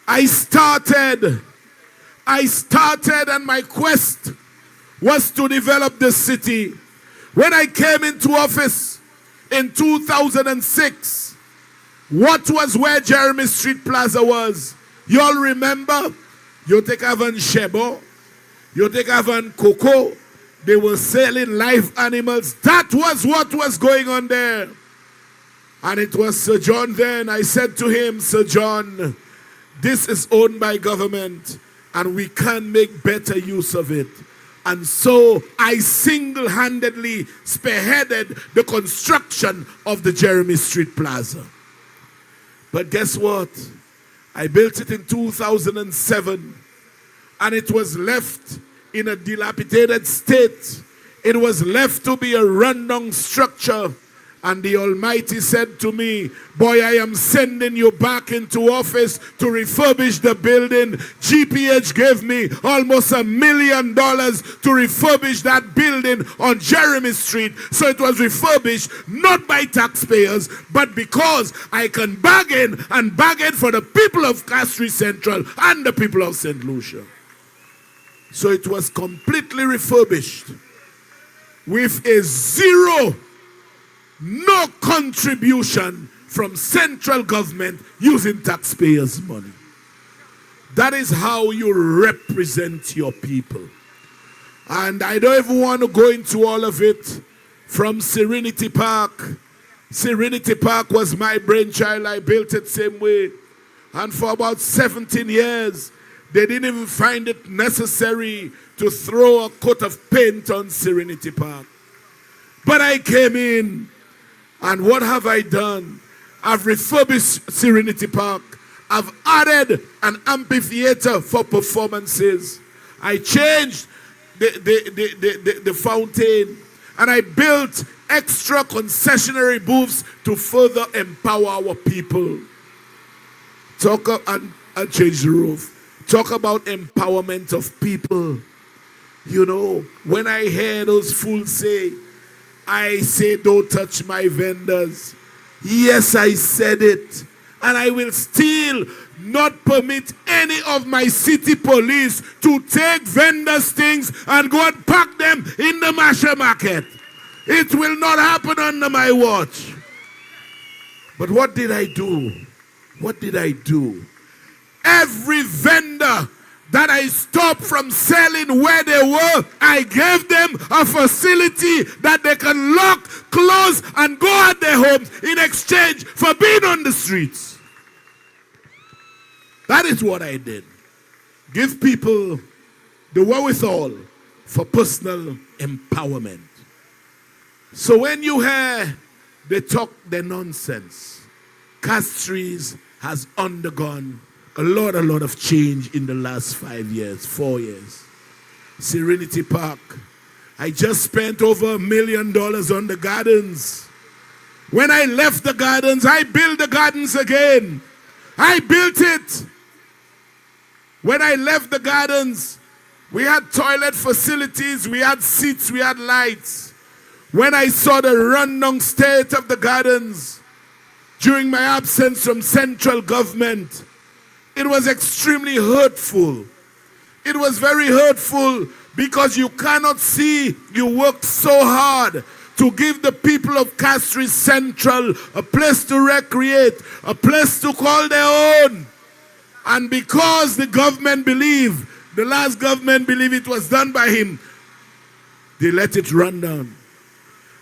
I started and my quest was to develop the city. When I came into office in 2006, what was where Jeremy Street Plaza was? You all remember? You take Avan Shebo, you take Avan Coco, they were selling live animals. That was what was going on there. And it was Sir John then. I said to him, Sir John, this is owned by government and we can make better use of it. And so I single-handedly spearheaded the construction of the Jeremy Street Plaza. But guess what? I built it in 2007 and it was left in a dilapidated state. It was left to be a rundown structure. And the Almighty said to me, boy, I am sending you back into office to refurbish the building. GPH gave me almost $1 million to refurbish that building on Jeremy Street. So it was refurbished not by taxpayers, but because I can bargain and bargain for the people of Castries Central and the people of St. Lucia. So it was completely refurbished with a no contribution from central government using taxpayers' money. That is how you represent your people. And I don't even want to go into all of it. From Serenity Park. Serenity Park was my brainchild. I built it same way. And for about 17 years, they didn't even find it necessary to throw a coat of paint on Serenity Park. But I came in. And what have I done? I've refurbished Serenity Park. I've added an amphitheater for performances. I changed the fountain. And I built extra concessionary booths to further empower our people. And change the roof. Talk about empowerment of people. You know, when I hear those fools say, I say don't touch my vendors. Yes, I said it. And I will still not permit any of my city police to take vendors' things and go and pack them in the Masha market. It will not happen under my watch. But what did I do? What did I do? Every vendor that I stopped from selling where they were, I gave them a facility that they can lock, close, and go at their homes in exchange for being on the streets. That is what I did. Give people the wherewithal for personal empowerment. So when you hear they talk their nonsense, Castries has undergone a lot of change in the last 5 years, 4 years. Serenity Park. I just spent over $1 million on the gardens. When I left the gardens, I built the gardens again. I built it. When I left the gardens, we had toilet facilities, we had seats, we had lights. When I saw the rundown state of the gardens during my absence from central government, it was extremely hurtful. It was very hurtful because you cannot see you worked so hard to give the people of Castries Central a place to recreate, a place to call their own. And because the government believed, the last government believed it was done by him, they let it run down.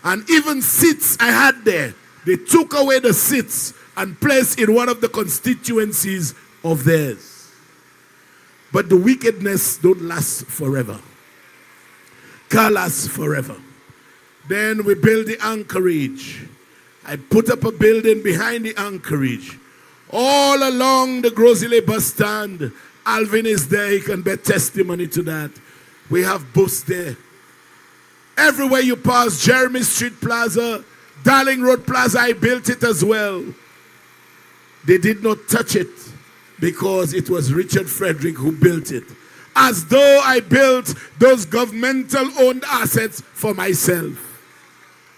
And even seats I had there, they took away the seats and placed in one of the constituencies of theirs. But the wickedness don't last forever. Can't last forever. Then we built the anchorage. I put up a building behind the anchorage. All along the Grosile bus stand, Alvin is there, he can bear testimony to that. We have booths there. Everywhere you pass, Jeremy Street Plaza, Darling Road Plaza, I built it as well. They did not touch it because it was Richard Frederick who built it. As though I built those governmental owned assets for myself.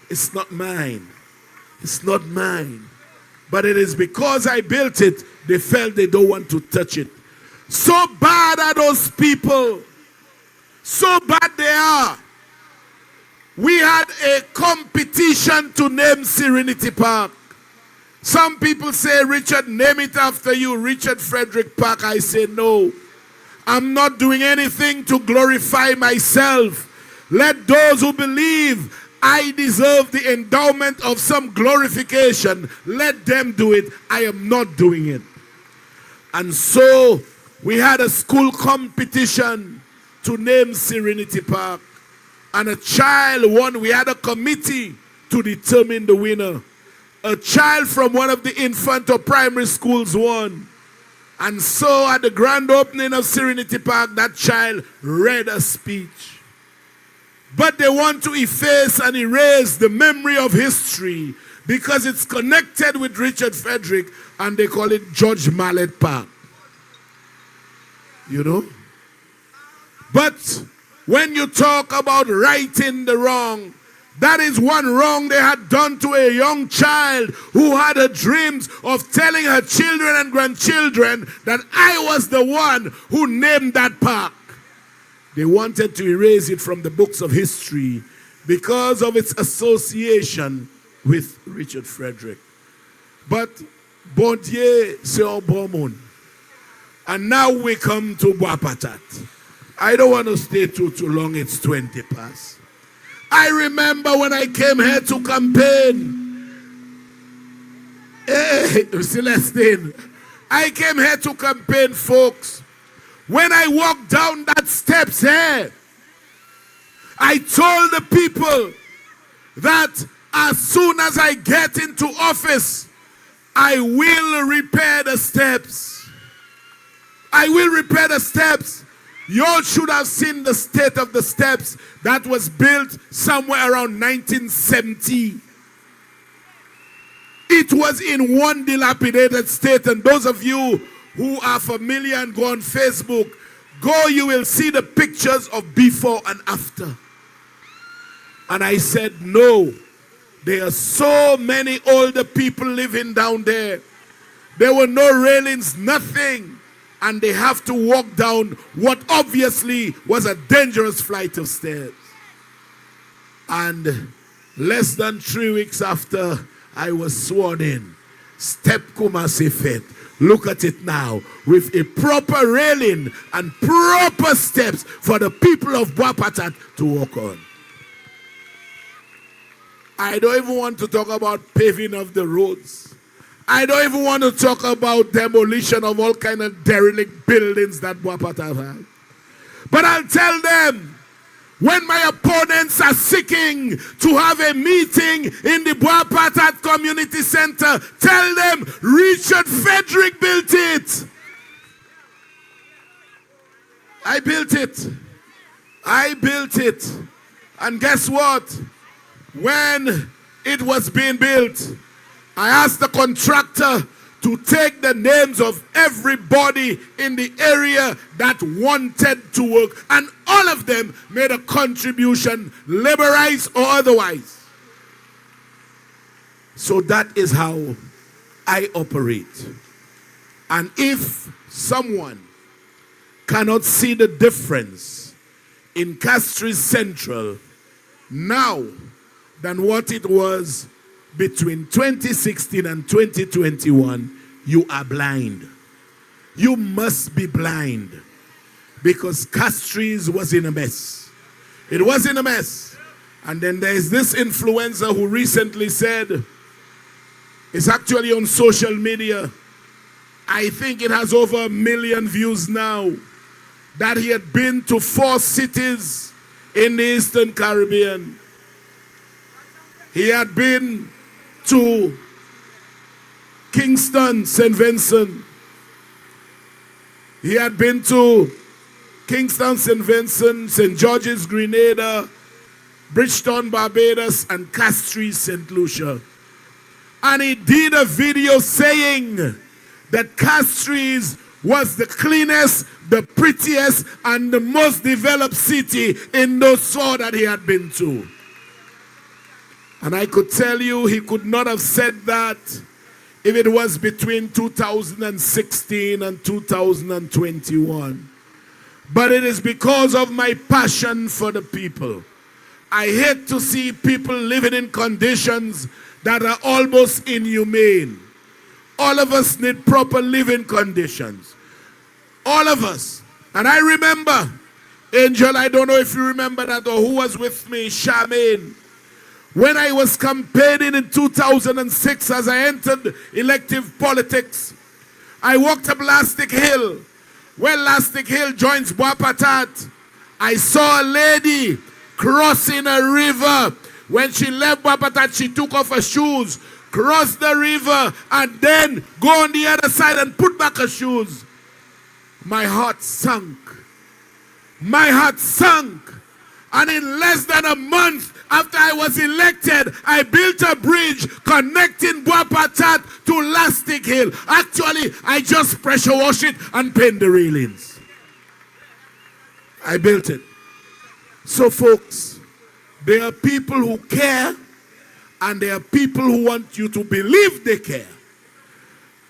It's not mine. It's not mine. But it is because I built it, they felt they don't want to touch it. So bad are those people. So bad they are. We had a competition to name Serenity Park. Some people say, Richard, name it after you, Richard Frederick Park. I say, no. I'm not doing anything to glorify myself. Let those who believe I deserve the endowment of some glorification, let them do it. I am not doing it. And so we had a school competition to name Serenity Park. And a child won. We had a committee to determine the winner. A child from one of the infant or primary schools won. And so at the grand opening of Serenity Park, that child read a speech. But they want to efface and erase the memory of history because it's connected with Richard Frederick, and they call it George Mallet Park. You know? But when you talk about righting the wrong, that is one wrong they had done to a young child who had her dreams of telling her children and grandchildren that I was the one who named that park. They wanted to erase it from the books of history because of its association with Richard Frederick. But bon Dieu, c'est un bon monde. And now we come to Bois Patat. I don't want to stay too long. It's 20 past. I remember when I came here to campaign. Hey, Celestine. I came here to campaign, folks. When I walked down that steps here, I told the people that as soon as I get into office, I will repair the steps. I will repair the steps. You all should have seen the state of the steps that was built somewhere around 1970. It was in one dilapidated state, and those of you who are familiar and go on Facebook, you will see the pictures of before and after. And I said, no, there are so many older people living down there. There were no railings, nothing. And they have to walk down what obviously was a dangerous flight of stairs. And less than 3 weeks after I was sworn in, step Kumasi Fet. Look at it now, with a proper railing and proper steps for the people of Bois Patat to walk on. I don't even want to talk about paving of the roads. I don't even want to talk about demolition of all kind of derelict buildings that Bois Patat has. But I'll tell them, When my opponents are seeking to have a meeting in the Bois Patat Community Center, tell them Richard Frederick built it. I built it. I built it. And guess what? When it was being built, I asked the contractor to take the names of everybody in the area that wanted to work, and all of them made a contribution, laborized or otherwise. So that is how I operate. And if someone cannot see the difference in Castries Central now than what it was between 2016 and 2021, you are blind. You must be blind, because Castries was in a mess. It was in a mess. And then there's this influencer who recently said, it's actually on social media, I think it has over 1 million views now, that he had been to 4 cities in the Eastern Caribbean. He had been to Kingston, St. Vincent. He had been to Kingston, St. Vincent, St. George's, Grenada, Bridgeton, Barbados, and Castries, St. Lucia. And he did a video saying that Castries was the cleanest, the prettiest, and the most developed city in those 4 that he had been to. And I could tell you he could not have said that if it was between 2016 and 2021. But it is because of my passion for the people. I hate to see people living in conditions that are almost inhumane. All of us need proper living conditions. All of us. And I remember, Angel, I don't know if you remember that or who was with me, Charmaine. When I was campaigning in 2006 as I entered elective politics, I walked up Lastic Hill. When Lastic Hill joins Bois Patat, I saw a lady crossing a river. When she left Bois Patat, she took off her shoes, crossed the river, and then go on the other side and put back her shoes. My heart sunk. My heart sunk. And in less than a month after I was elected, I built a bridge connecting Bois Patat to Lastic Hill. Actually, I just pressure wash it and paint the railings. I built it. So folks, there are people who care, and there are people who want you to believe they care.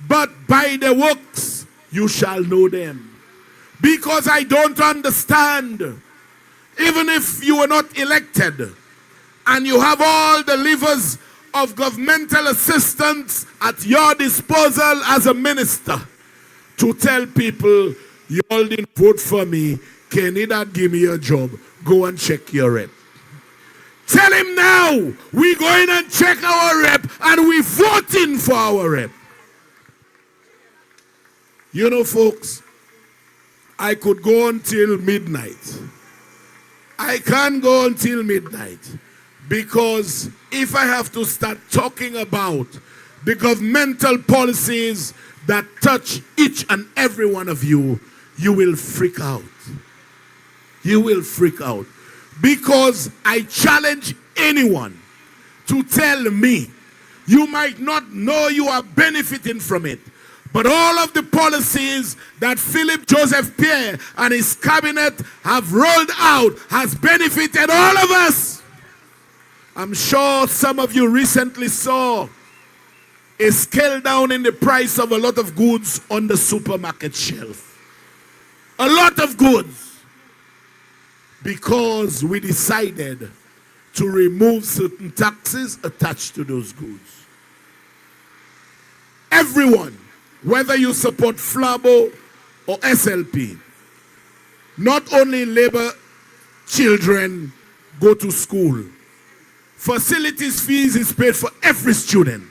But by the works you shall know them. Because I don't understand, even if you were not elected and you have all the levers of governmental assistance at your disposal as a minister, to tell people, you all didn't vote for me, can you not give me a job? Go and check your rep. Tell him now, we go in and check our rep and we voting for our rep. You know, folks, I could go until midnight. I can't go until midnight, because if I have to start talking about the governmental policies that touch each and every one of you, you will freak out. You will freak out. Because I challenge anyone to tell me, you might not know you are benefiting from it, but all of the policies that Philip Joseph Pierre and his cabinet have rolled out has benefited all of us. I'm sure some of you recently saw a scale down in the price of a lot of goods on the supermarket shelf. A lot of goods. Because we decided to remove certain taxes attached to those goods. Everyone, whether you support Flabo or SLP, not only labor children go to school. Facilities fees is paid for every student.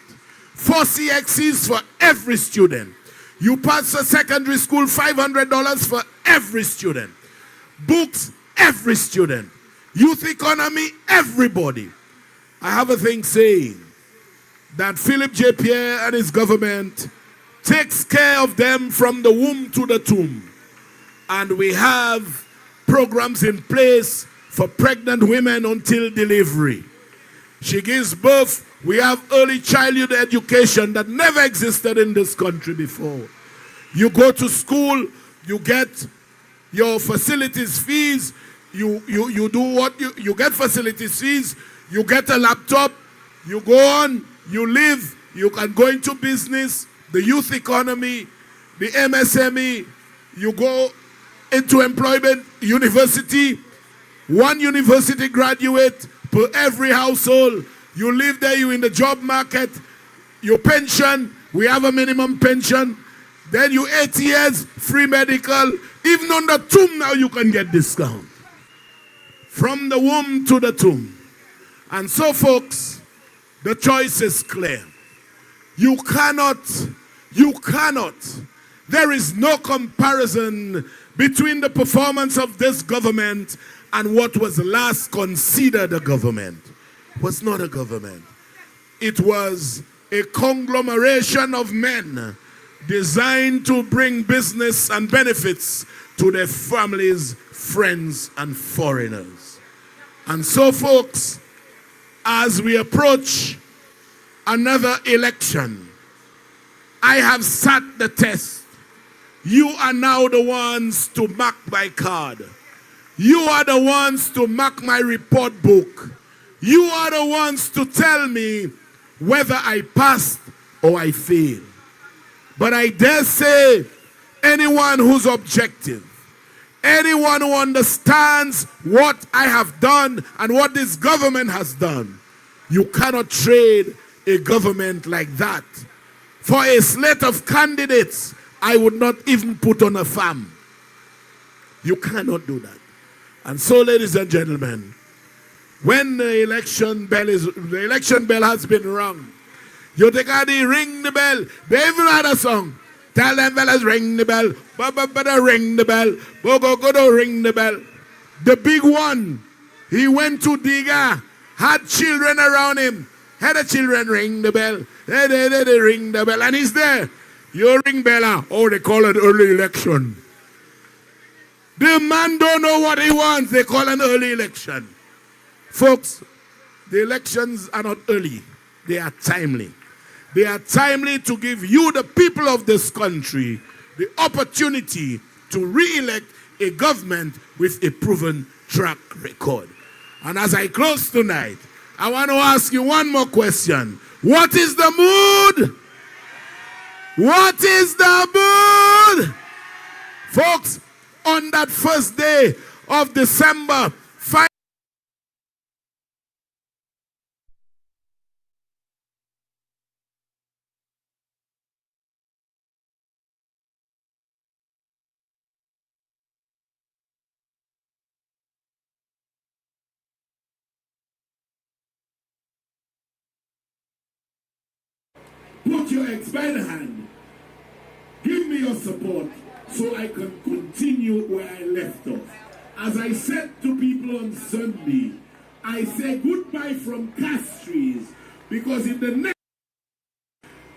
4 CXCs for every student. You pass a secondary school, $500 for every student. Books, every student. youth economy, everybody. I have a thing saying that Philip J. Pierre and his government takes care of them from the womb to the tomb. And we have programs in place for pregnant women until delivery. She gives birth. We have early childhood education that never existed in this country before. You go to school, you get your facilities fees, you do what you get facilities fees, you get a laptop, you go on, you live, you can go into business, the youth economy, the MSME, you go into employment, university, one university graduate per every household. You live there, you in the job market, your pension, we have a minimum pension. Then you 8 years, free medical. Even on the tomb now you can get discount. From the womb to the tomb. And so folks, the choice is clear. You cannot, there is no comparison between the performance of this government and what was last considered a government. It was not a government. It was a conglomeration of men designed to bring business and benefits to their families, friends, and foreigners. And so, folks, as we approach another election, I have sat the test. You are now the ones to mark my card. You are the ones to mark my report book. You are the ones to tell me whether I passed or I failed. But I dare say, anyone who's objective, anyone who understands what I have done and what this government has done, you cannot trade a government like that. For a slate of candidates, I would not even put on a farm. You cannot do that. And so, ladies and gentlemen, when the election bell has been rung, you take out the ring the bell. They even had a song. Tell them fellas ring the bell. But ring the bell. Go ring the bell. The big one, he went to Diga, had children around him. Had the children ring the bell. They ring the bell. And he's there. You ring bella. Oh, they call it early election. The man don't know what he wants. They call an early election. Folks, the elections are not early. They are timely. They are timely to give you, the people of this country, the opportunity to re-elect a government with a proven track record. And as I close tonight, I want to ask you one more question. What is the mood? What is the mood? Folks, on that first day of December, put your ex by the hand. Give me your support so I can continue where I left off. As I said to people on Sunday, I say goodbye from Castries, because in the next,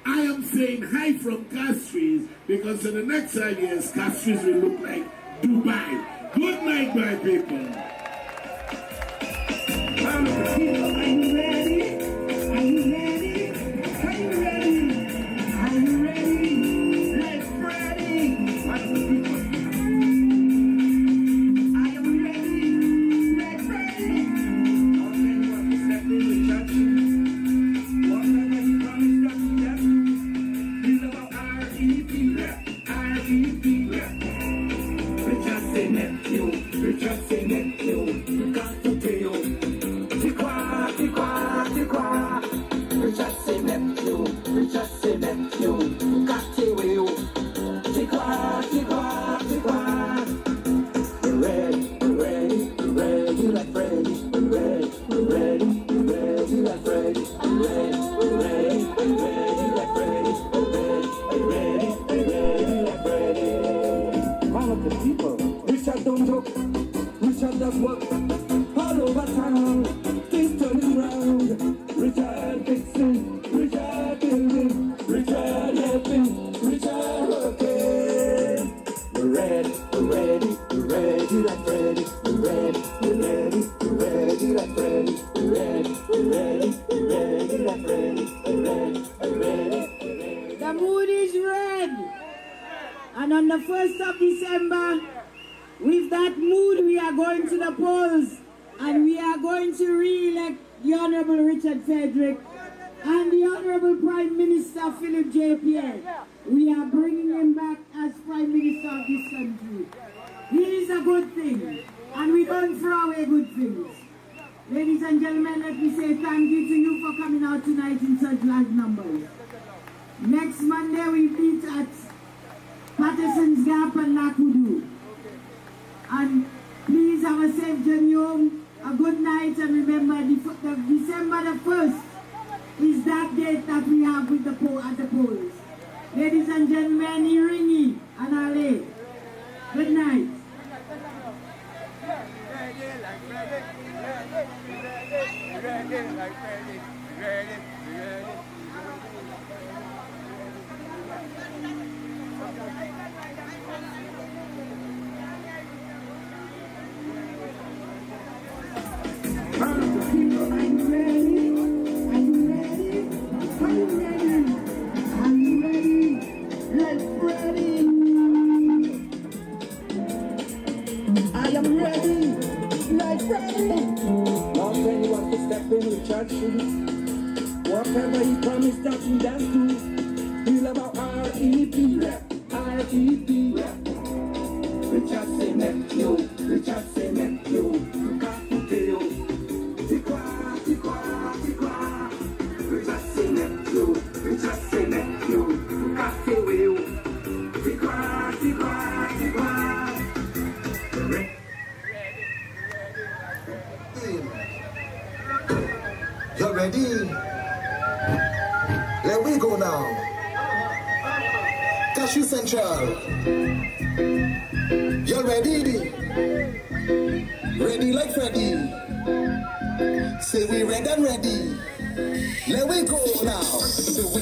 I am saying hi from Castries, because in the next 5 years, Castries will look like Dubai. Good night, my people. Are you ready? Are you ready? Are you ready? Are you ready? Let's ready. I am ready. Let's ready. Whatever he promised that he left, we love our R.E.P. R.E.P. We just say Neptune, we just say Neptune, we got to pay you. Tiqua, tiqua, tiqua. We just say Neptune, we just say Neptune, we got to pay you. Tiqua, tiqua, tiqua. We're ready, we're ready, we're ready like Freddy. We're ready, we're ready, we're ready like Freddy. We're ready, we're ready, we're ready like Freddy. We're ready, we're ready like Freddy. All of the people, Richard don't joke, Richard does work. All over the 1st of December, with that mood, we are going to the polls and we are going to re-elect the Honorable Richard Frederick and the Honorable Prime Minister Philip J. Pierre. We are bringing him back as Prime Minister of this country. He is a good thing, and we don't throw away good things. Ladies and gentlemen, let me say thank you to you for coming out tonight in such large numbers. Next Monday we meet at Patterson's Gap and Nakudu. And please have a safe journey home, a good night, and remember the December the 1st is that date that we have with at the polls. Ladies and gentlemen, Iringi and Ale, good night. Whatever he promised that he does do, we love our R.E.P. R.E.P. Richard say nephew, Richard say nephew, Kakuteo, Tikwa, Tikwa, Tikwa. Richard say nephew, Richard say nephew, Kakuteo, Tikwa, Tikwa, Tikwa. You're ready? Let we go now. Castries Central. You're ready? Ready like Freddy. Say we ready and ready. Let we go now. Say we